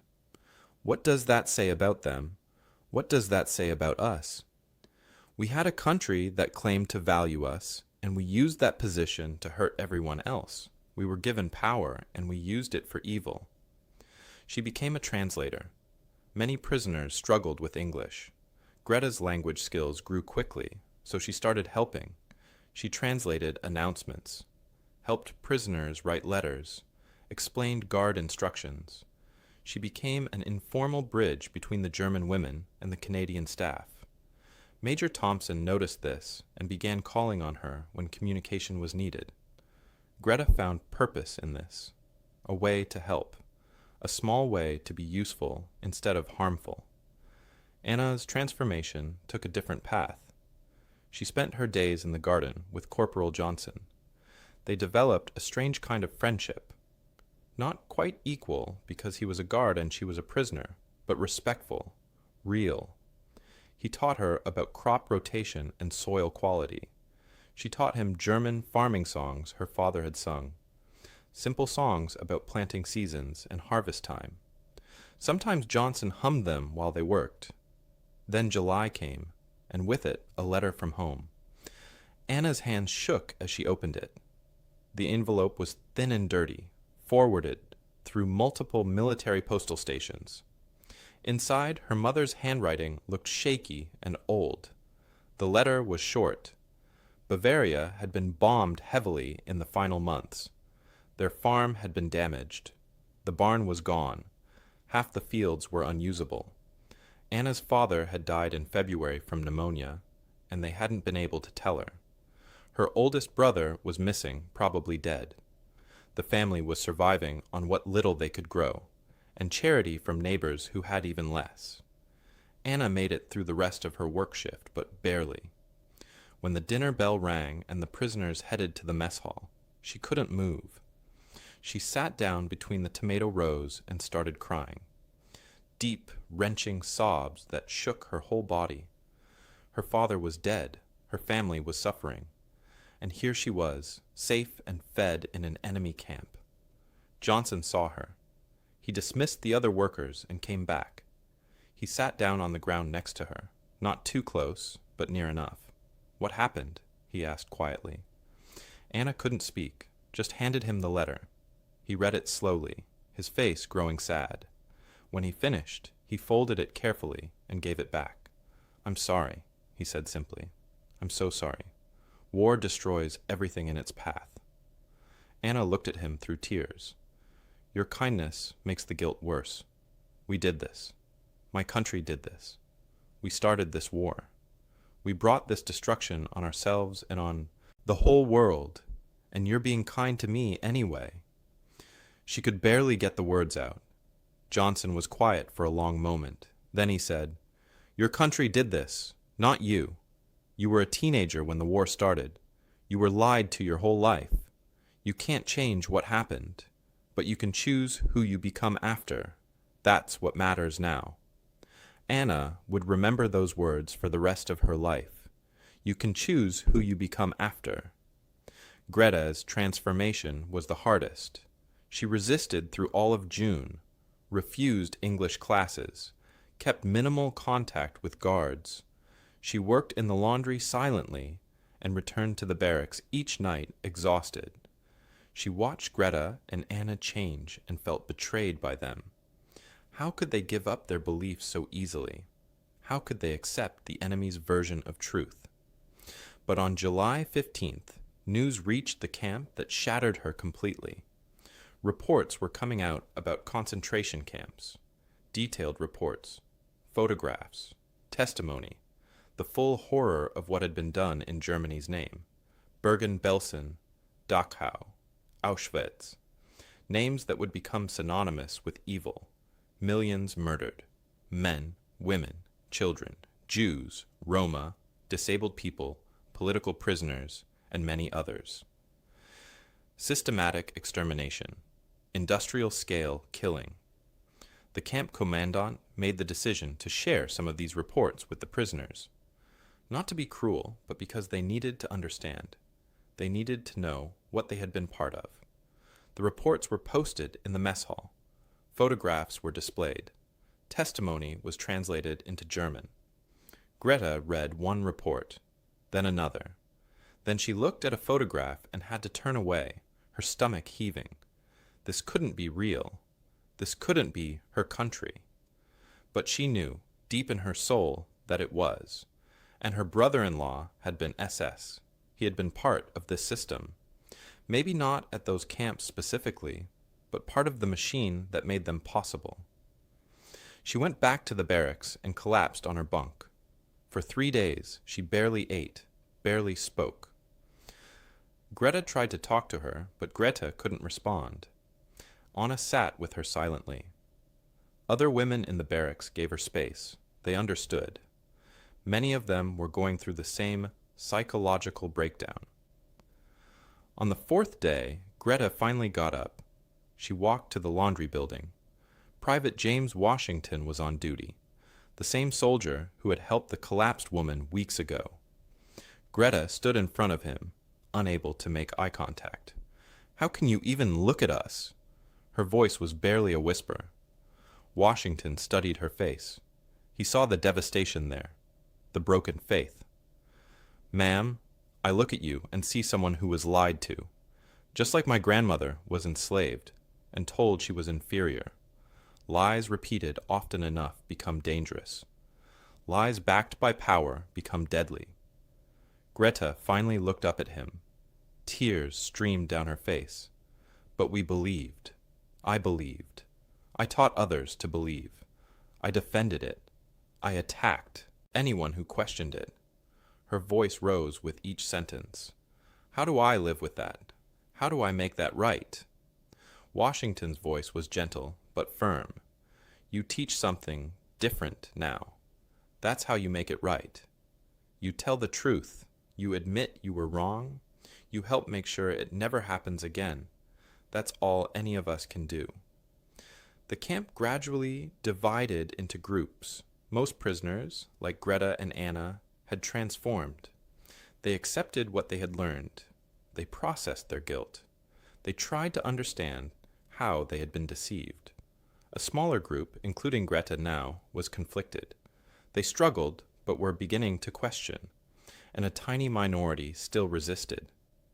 What does that say about them? What does that say about us? We had a country that claimed to value us, and we used that position to hurt everyone else. We were given power, and we used it for evil. She became a translator. Many prisoners struggled with English. Greta's language skills grew quickly, so she started helping. She translated announcements, helped prisoners write letters, explained guard instructions. She became an informal bridge between the German women and the Canadian staff. Major Thompson noticed this and began calling on her when communication was needed. Greta found purpose in this, a way to help, a small way to be useful instead of harmful. Anna's transformation took a different path. She spent her days in the garden with Corporal Johnson. They developed a strange kind of friendship, not quite equal because he was a guard and she was a prisoner, but respectful, real. He taught her about crop rotation and soil quality. She taught him German farming songs her father had sung, simple songs about planting seasons and harvest time. Sometimes Johnson hummed them while they worked. Then July came, and with it a letter from home. Anna's hands shook as she opened it. The envelope was thin and dirty, forwarded through multiple military postal stations. Inside, her mother's handwriting looked shaky and old. The letter was short. Bavaria had been bombed heavily in the final months. Their farm had been damaged. The barn was gone. Half the fields were unusable. Anna's father had died in February from pneumonia, and they hadn't been able to tell her. Her oldest brother was missing, probably dead. The family was surviving on what little they could grow, and charity from neighbors who had even less. Anna made it through the rest of her work shift, but barely. When the dinner bell rang and the prisoners headed to the mess hall, she couldn't move. She sat down between the tomato rows and started crying. Deep, wrenching sobs that shook her whole body. Her father was dead, her family was suffering, and here she was, safe and fed in an enemy camp. Johnson saw her. He dismissed the other workers and came back. He sat down on the ground next to her, not too close, but near enough. "What happened?" he asked quietly. Anna couldn't speak, just handed him the letter. He read it slowly, his face growing sad. When he finished, he folded it carefully and gave it back. "I'm sorry," he said simply. "I'm so sorry. War destroys everything in its path." Anna looked at him through tears. "Your kindness makes the guilt worse. We did this. My country did this. We started this war. We brought this destruction on ourselves and on the whole world, and you're being kind to me anyway." She could barely get the words out. Johnson was quiet for a long moment. Then he said, "Your country did this, not you. You were a teenager when the war started. You were lied to your whole life. You can't change what happened, but you can choose who you become after. That's what matters now." Anna would remember those words for the rest of her life. You can choose who you become after. Greta's transformation was the hardest. She resisted through all of June, refused English classes, kept minimal contact with guards. She worked in the laundry silently and returned to the barracks each night exhausted. She watched Greta and Anna change and felt betrayed by them. How could they give up their beliefs so easily? How could they accept the enemy's version of truth? But on July 15th, news reached the camp that shattered her completely. Reports were coming out about concentration camps, detailed reports, photographs, testimony, the full horror of what had been done in Germany's name. Bergen-Belsen, Dachau, Auschwitz, names that would become synonymous with evil. Millions murdered, men, women, children, Jews, Roma, disabled people, political prisoners, and many others. Systematic extermination, industrial-scale killing. The camp commandant made the decision to share some of these reports with the prisoners. Not to be cruel, but because they needed to understand. They needed to know what they had been part of. The reports were posted in the mess hall. Photographs were displayed. Testimony was translated into German. Greta read one report, then another. Then she looked at a photograph and had to turn away, her stomach heaving. This couldn't be real. This couldn't be her country. But she knew, deep in her soul, that it was. And her brother-in-law had been SS. He had been part of this system. Maybe not at those camps specifically, but part of the machine that made them possible. She went back to the barracks and collapsed on her bunk. For 3 days, she barely ate, barely spoke. Greta tried to talk to her, but Greta couldn't respond. Anna sat with her silently. Other women in the barracks gave her space. They understood. Many of them were going through the same psychological breakdown. On the 4th day, Greta finally got up. She walked to the laundry building. Private James Washington was on duty, the same soldier who had helped the collapsed woman weeks ago. Greta stood in front of him, unable to make eye contact. "How can you even look at us?" Her voice was barely a whisper. Washington studied her face. He saw the devastation there, the broken faith. "Ma'am, I look at you and see someone who was lied to, just like my grandmother was enslaved and told she was inferior. Lies repeated often enough become dangerous. Lies backed by power become deadly." Greta finally looked up at him. Tears streamed down her face. "But we believed. I believed. I taught others to believe. I defended it. I attacked anyone who questioned it." Her voice rose with each sentence. "How do I live with that? How do I make that right? Washington's voice was gentle, but firm. You teach something different now. That's how you make it right. You tell the truth. You admit you were wrong. You help make sure it never happens again. That's all any of us can do. The camp gradually divided into groups. Most prisoners, like Greta and Anna, had transformed. They accepted what they had learned. They processed their guilt. They tried to understand how they had been deceived. A smaller group, including Greta now, was conflicted. They struggled, but were beginning to question. And a tiny minority still resisted,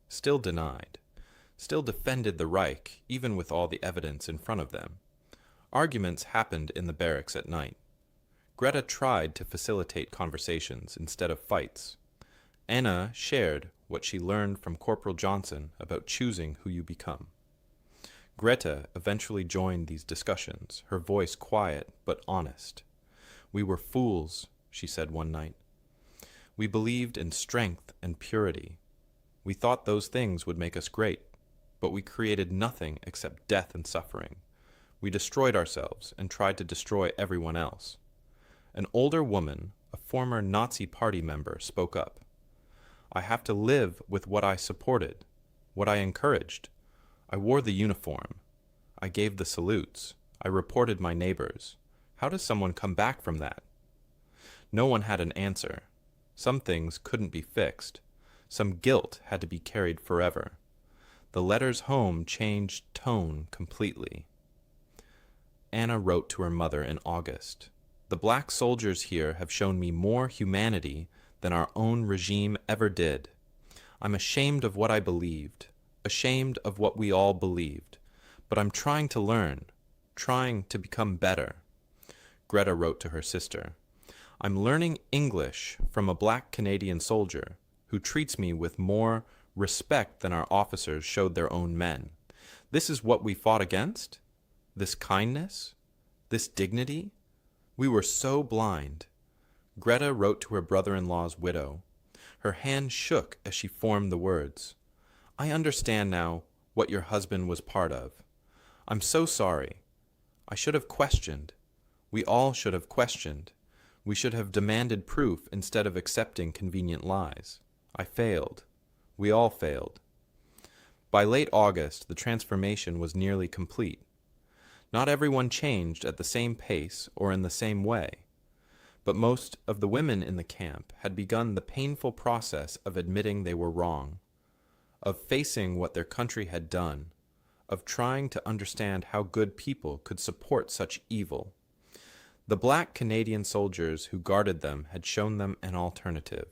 still denied, still defended the Reich, even with all the evidence in front of them. Arguments happened in the barracks at night. Greta tried to facilitate conversations instead of fights. Anna shared what she learned from Corporal Johnson about choosing who you become. Greta eventually joined these discussions, her voice quiet but honest. "We were fools," she said one night. "We believed in strength and purity. We thought those things would make us great, but we created nothing except death and suffering. We destroyed ourselves and tried to destroy everyone else." An older woman, a former Nazi Party member, spoke up. "I have to live with what I supported, what I encouraged. I wore the uniform. I gave the salutes. I reported my neighbors. How does someone come back from that?" No one had an answer. Some things couldn't be fixed. Some guilt had to be carried forever. The letters home changed tone completely. Anna wrote to her mother in August. "The black soldiers here have shown me more humanity than our own regime ever did. I'm ashamed of what I believed, ashamed of what we all believed, but I'm trying to learn, trying to become better." Greta wrote to her sister, "I'm learning English from a black Canadian soldier who treats me with more respect than our officers showed their own men. This is what we fought against? This kindness? This dignity? We were so blind." Greta wrote to her brother-in-law's widow. Her hand shook as she formed the words. "I understand now what your husband was part of. I'm so sorry. I should have questioned. We all should have questioned. We should have demanded proof instead of accepting convenient lies. I failed. We all failed." By late August, the transformation was nearly complete. Not everyone changed at the same pace or in the same way, but most of the women in the camp had begun the painful process of admitting they were wrong, of facing what their country had done, of trying to understand how good people could support such evil. The black Canadian soldiers who guarded them had shown them an alternative,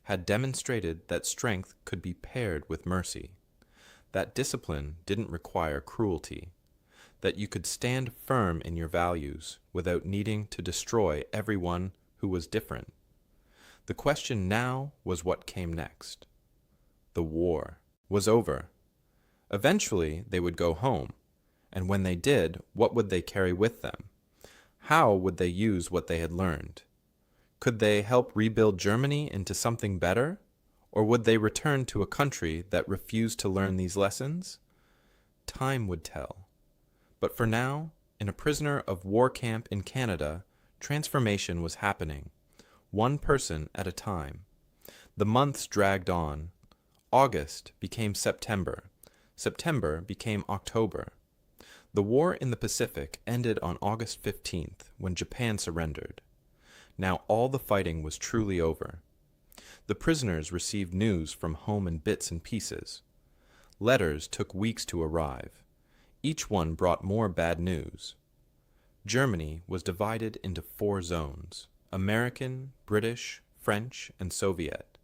had demonstrated that strength could be paired with mercy, that discipline didn't require cruelty, that you could stand firm in your values without needing to destroy everyone who was different. The question now was what came next. The war was over. Eventually, they would go home, and when they did, what would they carry with them? How would they use what they had learned? Could they help rebuild Germany into something better, or would they return to a country that refused to learn these lessons? Time would tell. But for now, in a prisoner of war camp in Canada, transformation was happening, one person at a time. The months dragged on. August became September. September became October. The war in the Pacific ended on August 15th, when Japan surrendered. Now all the fighting was truly over. The prisoners received news from home in bits and pieces. Letters took weeks to arrive. Each one brought more bad news. Germany was divided into 4 zones: American, British, French, and Soviet.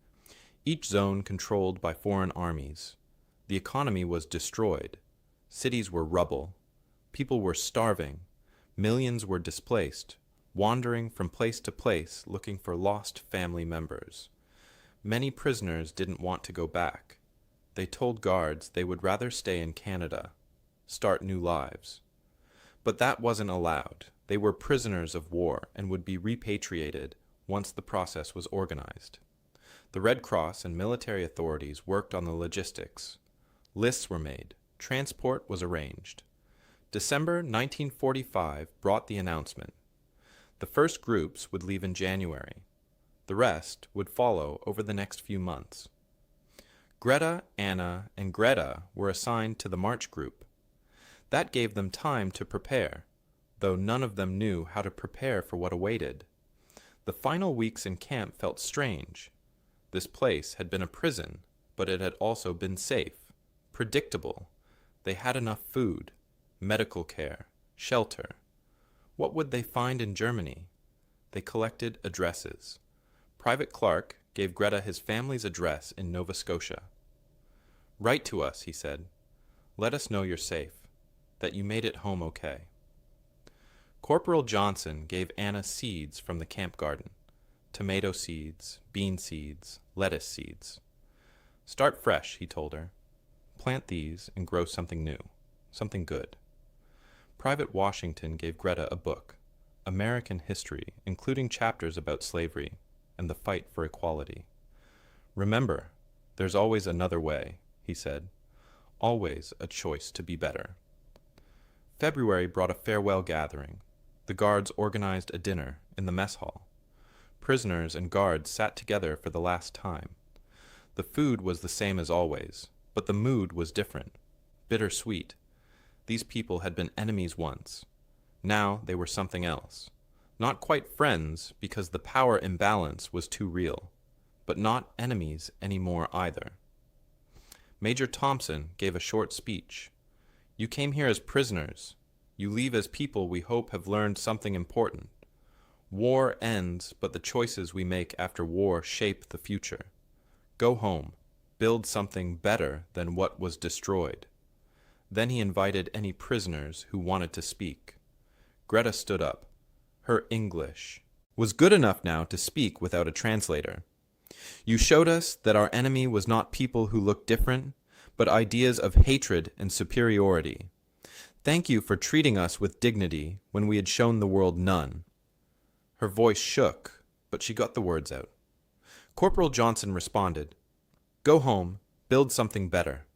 Each zone controlled by foreign armies. The economy was destroyed. Cities were rubble. People were starving. Millions were displaced, wandering from place to place looking for lost family members. Many prisoners didn't want to go back. They told guards they would rather stay in Canada, start new lives. But that wasn't allowed. They were prisoners of war and would be repatriated once the process was organized. The Red Cross and military authorities worked on the logistics. Lists were made. Transport was arranged. December 1945 brought the announcement. The first groups would leave in January. The rest would follow over the next few months. Greta, Anna, and Greta were assigned to the March group. That gave them time to prepare, though none of them knew how to prepare for what awaited. The final weeks in camp felt strange. This place had been a prison, but it had also been safe, predictable. They had enough food, medical care, shelter. What would they find in Germany? They collected addresses. Private Clark gave Greta his family's address in Nova Scotia. "Write to us," he said. "Let us know you're safe, that you made it home okay." Corporal Johnson gave Anna seeds from the camp garden, tomato seeds, bean seeds, lettuce seeds. "Start fresh," he told her. "Plant these and grow something new, something good." Private Washington gave Greta a book, American History, including chapters about slavery and the fight for equality. "Remember, there's always another way," he said. "Always a choice to be better." February brought a farewell gathering. The guards organized a dinner in the mess hall. Prisoners and guards sat together for the last time. The food was the same as always, but the mood was different, bittersweet. These people had been enemies once. Now they were something else. Not quite friends because the power imbalance was too real, but not enemies anymore either. Major Thompson gave a short speech. "You came here as prisoners. You leave as people we hope have learned something important. War ends, but the choices we make after war shape the future. Go home. Build something better than what was destroyed." Then he invited any prisoners who wanted to speak. Greta stood up. Her English was good enough now to speak without a translator. "You showed us that our enemy was not people who looked different, but ideas of hatred and superiority. Thank you for treating us with dignity when we had shown the world none." Her voice shook, but she got the words out. Corporal Johnson responded, "Go home, build something better.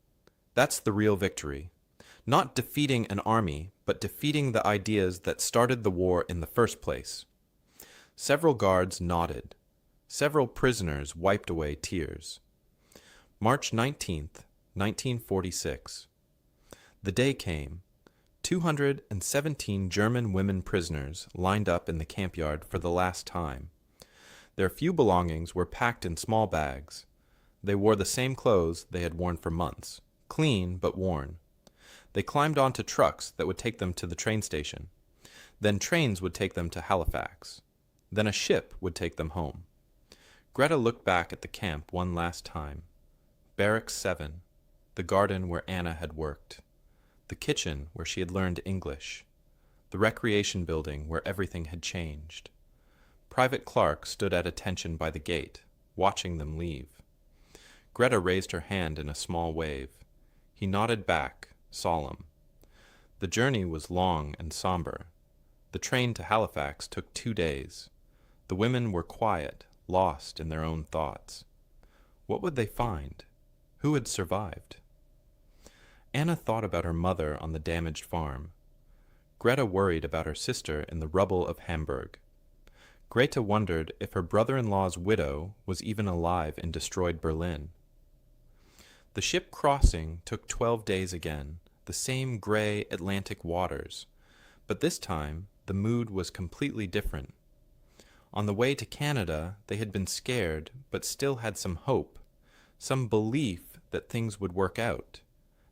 That's the real victory. Not defeating an army, but defeating the ideas that started the war in the first place." Several guards nodded. Several prisoners wiped away tears. March 19th, 1946. The day came. 217 German women prisoners lined up in the camp yard for the last time. Their few belongings were packed in small bags. They wore the same clothes they had worn for months, clean but worn. They climbed onto trucks that would take them to the train station. Then trains would take them to Halifax. Then a ship would take them home. Greta looked back at the camp one last time. Barracks 7, the garden where Anna had worked, the kitchen where she had learned English, the recreation building where everything had changed. Private Clark stood at attention by the gate, watching them leave. Greta raised her hand in a small wave. He nodded back, solemn. The journey was long and somber. The train to Halifax took 2 days. The women were quiet, lost in their own thoughts. What would they find? Who had survived? Anna thought about her mother on the damaged farm. Greta worried about her sister in the rubble of Hamburg. Greta wondered if her brother-in-law's widow was even alive in destroyed Berlin. The ship crossing took 12 days again, the same gray Atlantic waters, but this time the mood was completely different. On the way to Canada, they had been scared, but still had some hope, some belief that things would work out.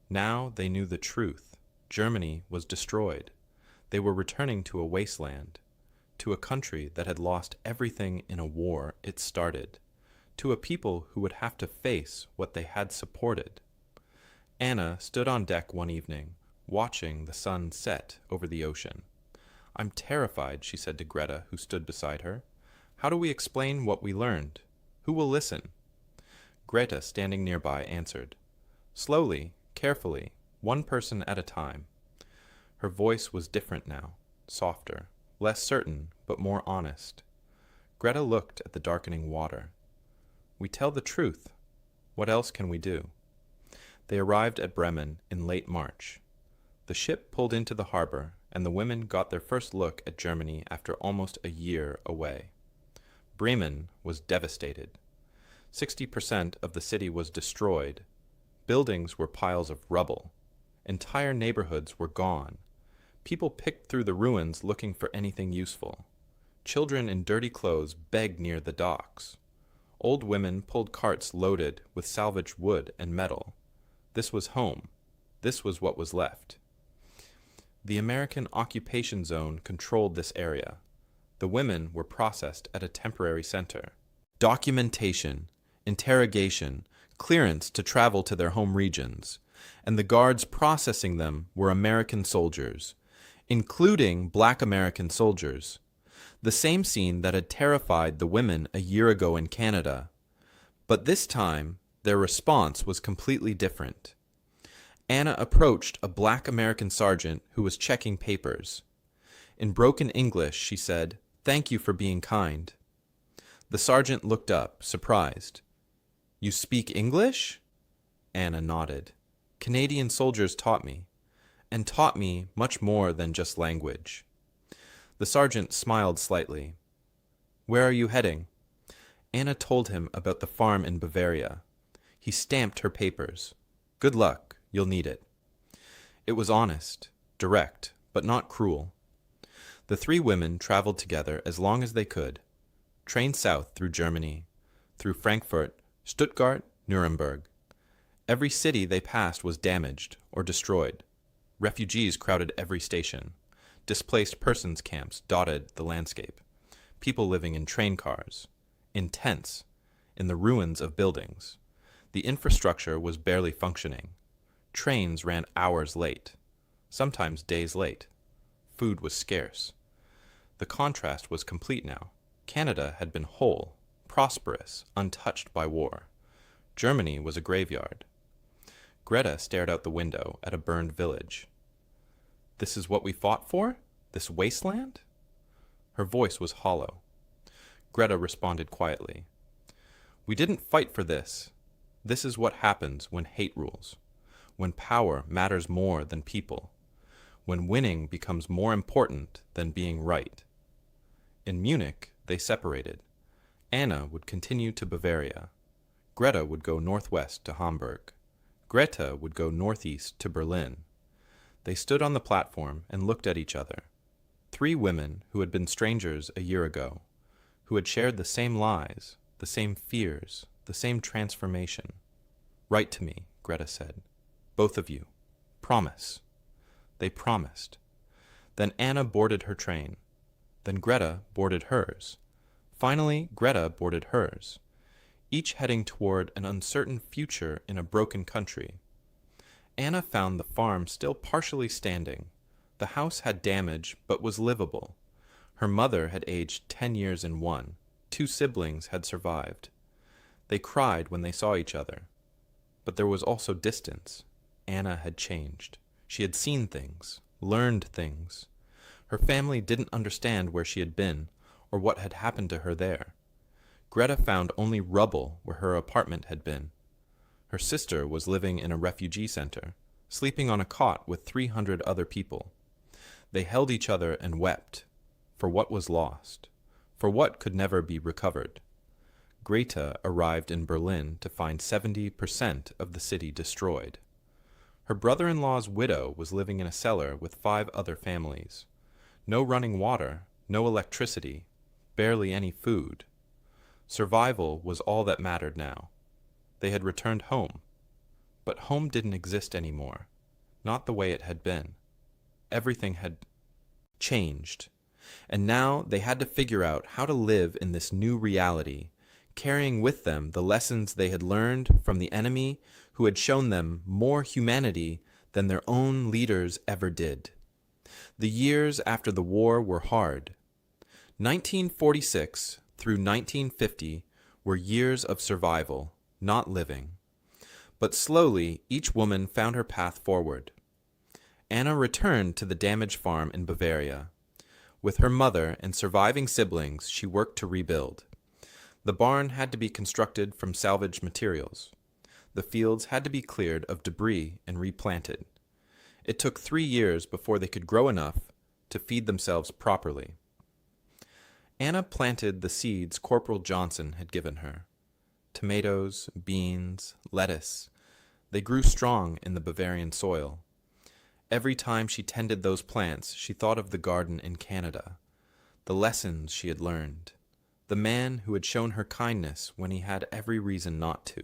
Now they knew the truth. Germany was destroyed. They were returning to a wasteland, to a country that had lost everything in a war it started, to a people who would have to face what they had supported. Anna stood on deck one evening, watching the sun set over the ocean. "I'm terrified," she said to Greta, who stood beside her. "How do we explain what we learned? Who will listen?" Greta, standing nearby, answered, "Slowly, carefully, one person at a time." Her voice was different now, softer, less certain, but more honest. Greta looked at the darkening water. "We tell the truth. What else can we do?" They arrived at Bremen in late March. The ship pulled into the harbor, and the women got their first look at Germany after almost a year away. Bremen was devastated. 60% of the city was destroyed. Buildings were piles of rubble. Entire neighborhoods were gone. People picked through the ruins looking for anything useful. Children in dirty clothes begged near the docks. Old women pulled carts loaded with salvaged wood and metal. This was home. This was what was left. The American occupation zone controlled this area. The women were processed at a temporary center. Documentation, interrogation, clearance to travel to their home regions, and the guards processing them were American soldiers, including Black American soldiers. The same scene that had terrified the women a year ago in Canada. But this time, their response was completely different. Anna approached a Black American sergeant who was checking papers. In broken English, she said, "Thank you for being kind." The sergeant looked up, surprised. "You speak English?" Anna nodded. "Canadian soldiers taught me, and taught me much more than just language." The sergeant smiled slightly. "Where are you heading?" Anna told him about the farm in Bavaria. He stamped her papers. "Good luck, you'll need it." It was honest, direct, but not cruel. The three women traveled together as long as they could, trained south through Germany, through Frankfurt, Stuttgart, Nuremberg. Every city they passed was damaged or destroyed. Refugees crowded every station. Displaced persons camps dotted the landscape. People living in train cars, in tents, in the ruins of buildings. The infrastructure was barely functioning. Trains ran hours late, sometimes days late. Food was scarce. The contrast was complete now. Canada had been whole, prosperous, untouched by war. Germany was a graveyard. Greta stared out the window at a burned village. "This is what we fought for? This wasteland?" Her voice was hollow. Greta responded quietly. "We didn't fight for this. This is what happens when hate rules, when power matters more than people, when winning becomes more important than being right." In Munich, they separated. Anna would continue to Bavaria. Greta would go northwest to Hamburg. Greta would go northeast to Berlin. They stood on the platform and looked at each other. Three women who had been strangers a year ago, who had shared the same lies, the same fears, the same transformation. "Write to me," Greta said. "Both of you. Promise." They promised. Then Anna boarded her train. Then Greta boarded hers. Finally, Greta boarded hers, each heading toward an uncertain future in a broken country. Anna found the farm still partially standing. The house had damage, but was livable. Her mother had aged 10 years in one. 2 siblings had survived. They cried when they saw each other. But there was also distance. Anna had changed. She had seen things, learned things. Her family didn't understand where she had been, or what had happened to her there. Greta found only rubble where her apartment had been. Her sister was living in a refugee center, sleeping on a cot with 300 other people. They held each other and wept, for what was lost, for what could never be recovered. Greta arrived in Berlin to find 70% of the city destroyed. Her brother-in-law's widow was living in a cellar with 5 other families. No running water, no electricity, barely any food. Survival was all that mattered now. They had returned home. But home didn't exist anymore, not the way it had been. Everything had changed, and now they had to figure out how to live in this new reality, carrying with them the lessons they had learned from the enemy who had shown them more humanity than their own leaders ever did. The years after the war were hard. 1946 through 1950 were years of survival, not living. But slowly, each woman found her path forward. Anna returned to the damaged farm in Bavaria. With her mother and surviving siblings, she worked to rebuild. The barn had to be constructed from salvaged materials. the fields had to be cleared of debris and replanted. It took 3 years before they could grow enough to feed themselves properly. Anna planted the seeds Corporal Johnson had given her. Tomatoes, beans, lettuce. They grew strong in the Bavarian soil. Every time she tended those plants, she thought of the garden in Canada, the lessons she had learned, the man who had shown her kindness when he had every reason not to.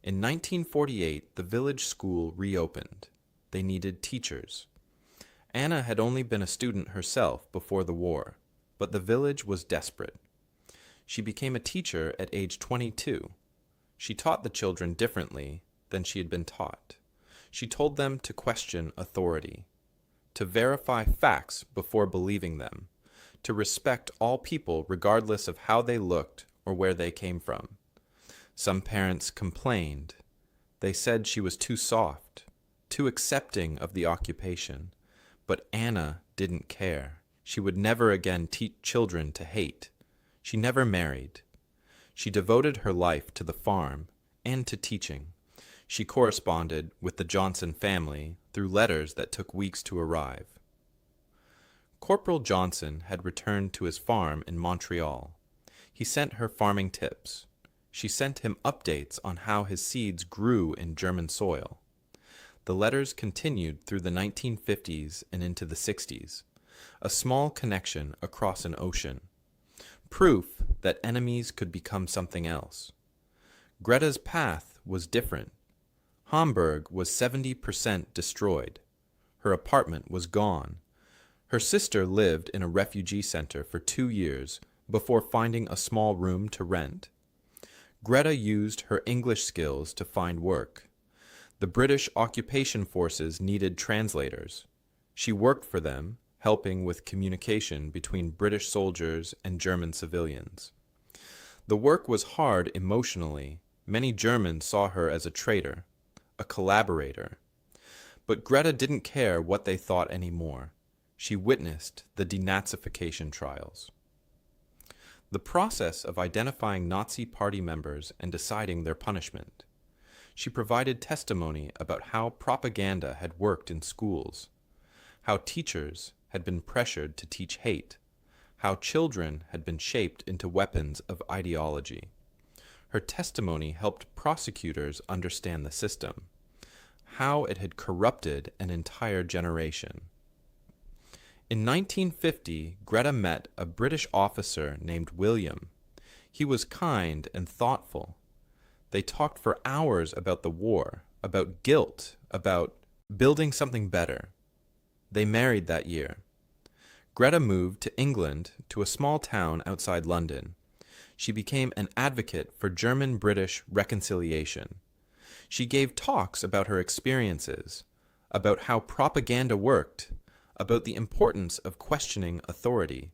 In 1948, the village school reopened. They needed teachers. Anna had only been a student herself before the war, but the village was desperate. She became a teacher at age 22. She taught the children differently than she had been taught. She told them to question authority, to verify facts before believing them, to respect all people regardless of how they looked or where they came from. Some parents complained. They said she was too soft, too accepting of the occupation. But Anna didn't care. She would never again teach children to hate. She never married. She devoted her life to the farm and to teaching. She corresponded with the Johnson family through letters that took weeks to arrive. Corporal Johnson had returned to his farm in Montreal. He sent her farming tips. She sent him updates on how his seeds grew in German soil. The letters continued through the 1950s and into the 60s, a small connection across an ocean, proof that enemies could become something else. Greta's path was different. Hamburg was 70% destroyed. Her apartment was gone. Her sister lived in a refugee center for 2 years before finding a small room to rent. Greta used her English skills to find work. The British occupation forces needed translators. She worked for them, helping with communication between British soldiers and German civilians. The work was hard emotionally. Many Germans saw her as a traitor, a collaborator. But Greta didn't care what they thought anymore. She witnessed the denazification trials. The process of identifying Nazi Party members and deciding their punishment. She provided testimony about how propaganda had worked in schools, how teachers had been pressured to teach hate, how children had been shaped into weapons of ideology. Her testimony helped prosecutors understand the system, how it had corrupted an entire generation. In 1950, Greta met a British officer named William. He was kind and thoughtful. They talked for hours about the war, about guilt, about building something better. They married that year. Greta moved to England, to a small town outside London. She became an advocate for German-British reconciliation. She gave talks about her experiences, about how propaganda worked, about the importance of questioning authority.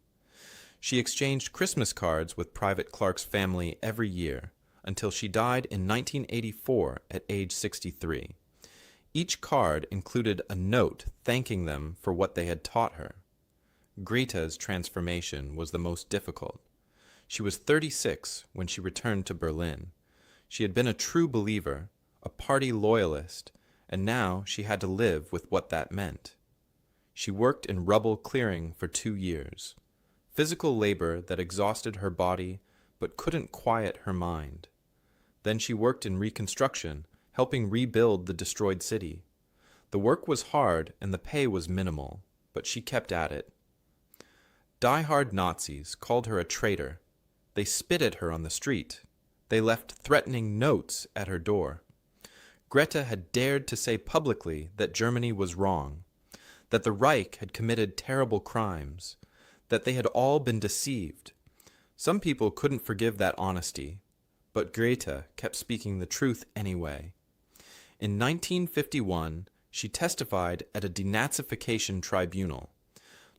She exchanged Christmas cards with Private Clark's family every year until she died in 1984 at age 63. Each card included a note thanking them for what they had taught her. Greta's transformation was the most difficult. She was 36 when she returned to Berlin. She had been a true believer, a party loyalist, and now she had to live with what that meant. She worked in rubble clearing for 2 years, physical labor that exhausted her body but couldn't quiet her mind. Then she worked in reconstruction, helping rebuild the destroyed city. The work was hard and the pay was minimal, but she kept at it. Die-hard Nazis called her a traitor. They spit at her on the street. They left threatening notes at her door. Greta had dared to say publicly that Germany was wrong, that the Reich had committed terrible crimes, that they had all been deceived. Some people couldn't forgive that honesty, but Greta kept speaking the truth anyway. In 1951, she testified at a denazification tribunal,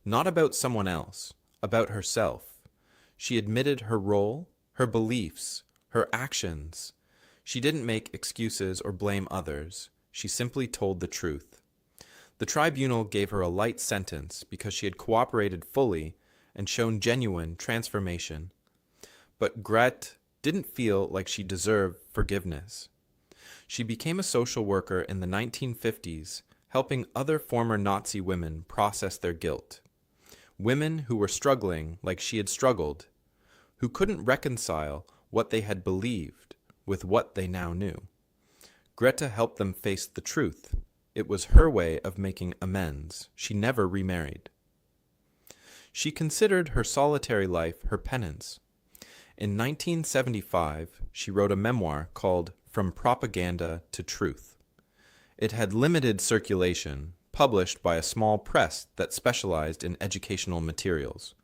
not about someone else, about herself. She admitted her role, her beliefs, her actions. She didn't make excuses or blame others. She simply told the truth. The tribunal gave her a light sentence because she had cooperated fully and shown genuine transformation. But Greta didn't feel like she deserved forgiveness. She became a social worker in the 1950s, helping other former Nazi women process their guilt. Women who were struggling like she had struggled, who couldn't reconcile what they had believed with what they now knew. Greta helped them face the truth. It was her way of making amends. She never remarried. She considered her solitary life her penance. In 1975, she wrote a memoir called From Propaganda to Truth. It had limited circulation, published by a small press that specialized in educational materials.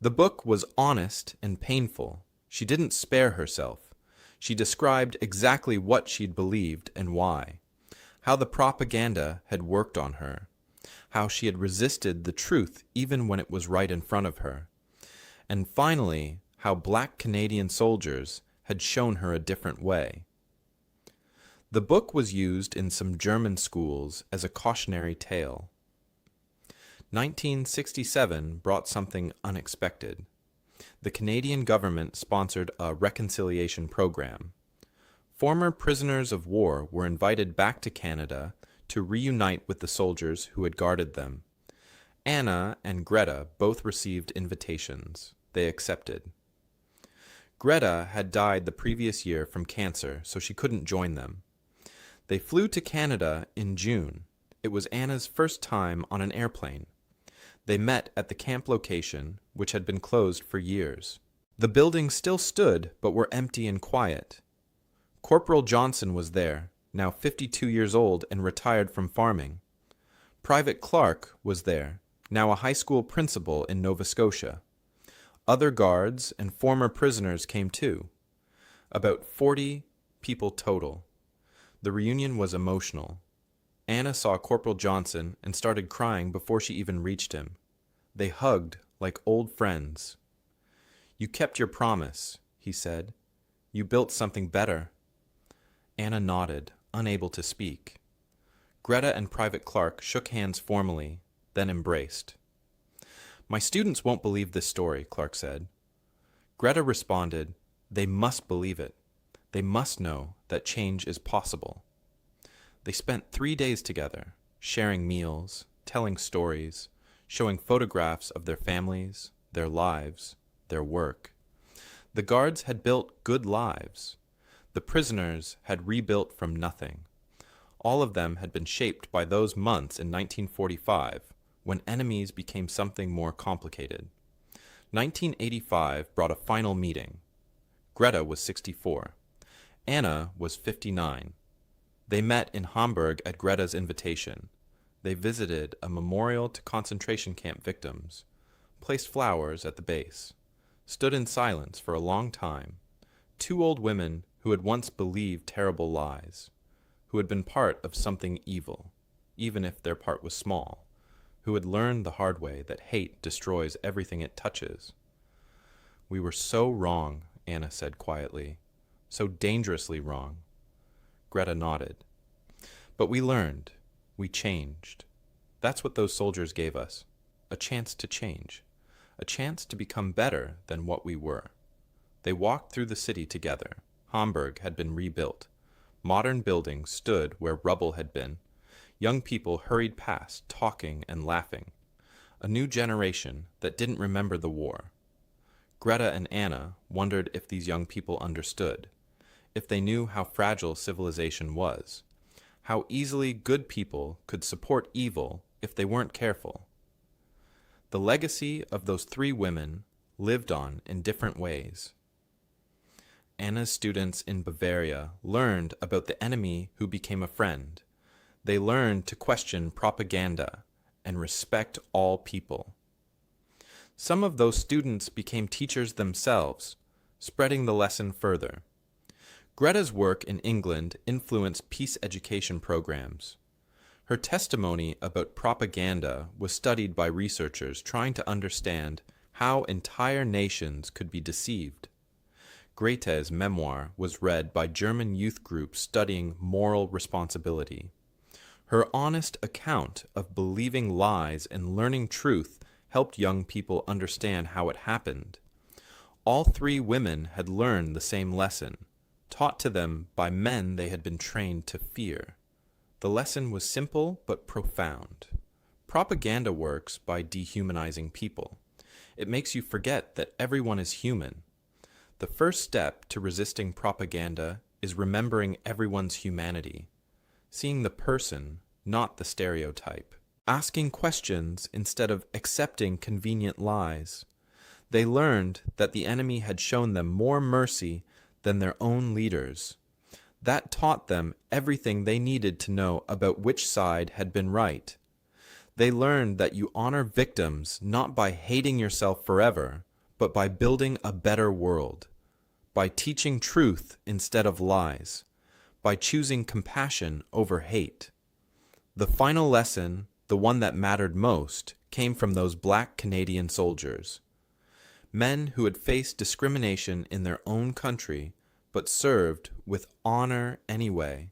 The book was honest and painful. She didn't spare herself. She described exactly what she'd believed and why, how the propaganda had worked on her, how she had resisted the truth even when it was right in front of her, and finally, how Black Canadian soldiers had shown her a different way. The book was used in some German schools as a cautionary tale. 1967 brought something unexpected. The Canadian government sponsored a reconciliation program. Former prisoners of war were invited back to Canada to reunite with the soldiers who had guarded them. Anna and Greta both received invitations. They accepted. Greta had died the previous year from cancer, so she couldn't join them. They flew to Canada in June. It was Anna's first time on an airplane. They met at the camp location, which had been closed for years. The buildings still stood, but were empty and quiet. Corporal Johnson was there, now 52 years old and retired from farming. Private Clark was there, now a high school principal in Nova Scotia. Other guards and former prisoners came too. About 40 people total. The reunion was emotional. Anna saw Corporal Johnson and started crying before she even reached him. They hugged like old friends. "You kept your promise," he said. "You built something better." Anna nodded, unable to speak. Greta and Private Clark shook hands formally, then embraced. "My students won't believe this story," Clark said. Greta responded, "They must believe it. They must know that change is possible." They spent 3 days together, sharing meals, telling stories, showing photographs of their families, their lives, their work. The guards had built good lives. The prisoners had rebuilt from nothing. All of them had been shaped by those months in 1945, when enemies became something more complicated. 1985 brought a final meeting. Greta was 64. Anna was 59. They met in Hamburg at Greta's invitation. They visited a memorial to concentration camp victims, placed flowers at the base, stood in silence for a long time. Two old women who had once believed terrible lies, who had been part of something evil, even if their part was small, who had learned the hard way that hate destroys everything it touches. "We were so wrong," Anna said quietly, "so dangerously wrong." Greta nodded. "But we learned. We changed. That's what those soldiers gave us, a chance to change, a chance to become better than what we were." They walked through the city together. Hamburg had been rebuilt. Modern buildings stood where rubble had been. Young people hurried past, talking and laughing. A new generation that didn't remember the war. Greta and Anna wondered if these young people understood, if they knew how fragile civilization was, how easily good people could support evil if they weren't careful. The legacy of those three women lived on in different ways. Anna's students in Bavaria learned about the enemy who became a friend. They learned to question propaganda and respect all people. Some of those students became teachers themselves, spreading the lesson further. Greta's work in England influenced peace education programs. Her testimony about propaganda was studied by researchers trying to understand how entire nations could be deceived. Greta's memoir was read by German youth groups studying moral responsibility. Her honest account of believing lies and learning truth helped young people understand how it happened. All three women had learned the same lesson. taught to them by men they had been trained to fear. The lesson was simple but profound. Propaganda works by dehumanizing people. It makes you forget that everyone is human. The first step to resisting propaganda is remembering everyone's humanity, seeing the person, not the stereotype, asking questions instead of accepting convenient lies. They learned that the enemy had shown them more mercy than their own leaders. That taught them everything they needed to know about which side had been right. They learned that you honor victims not by hating yourself forever, but by building a better world, by teaching truth instead of lies, by choosing compassion over hate. The final lesson, the one that mattered most, came from those Black Canadian soldiers. Men who had faced discrimination in their own country, but served with honor anyway.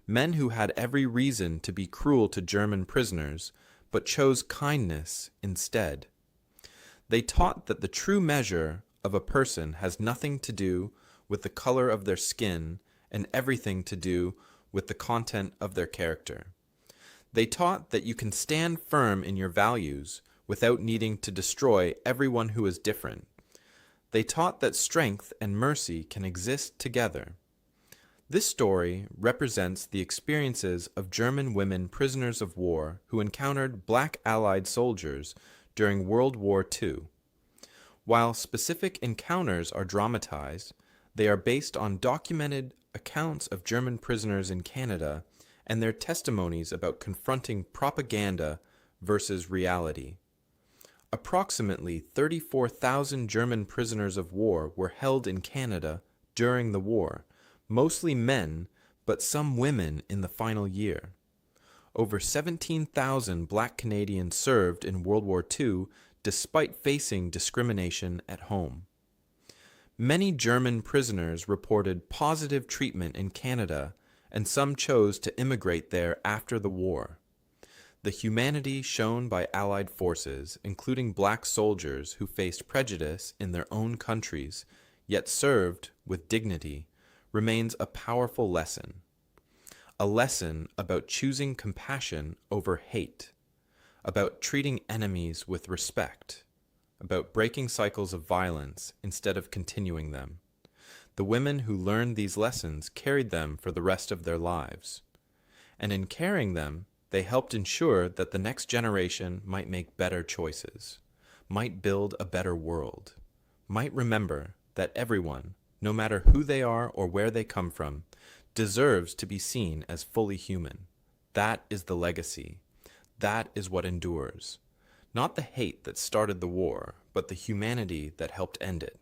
Men who had every reason to be cruel to German prisoners, but chose kindness instead. They taught that the true measure of a person has nothing to do with the color of their skin and everything to do with the content of their character. They taught that you can stand firm in your values without needing to destroy everyone who is different. They taught that strength and mercy can exist together. This story represents the experiences of German women prisoners of war who encountered Black Allied soldiers during World War II. While specific encounters are dramatized, they are based on documented accounts of German prisoners in Canada and their testimonies about confronting propaganda versus reality. Approximately 34,000 German prisoners of war were held in Canada during the war, mostly men, but some women in the final year. Over 17,000 Black Canadians served in World War II despite facing discrimination at home. Many German prisoners reported positive treatment in Canada, and some chose to immigrate there after the war. The humanity shown by Allied forces, including Black soldiers who faced prejudice in their own countries, yet served with dignity, remains a powerful lesson. A lesson about choosing compassion over hate, about treating enemies with respect, about breaking cycles of violence instead of continuing them. The women who learned these lessons carried them for the rest of their lives. And in carrying them, they helped ensure that the next generation might make better choices, might build a better world, might remember that everyone, no matter who they are or where they come from, deserves to be seen as fully human. That is the legacy. That is what endures. Not the hate that started the war, but the humanity that helped end it.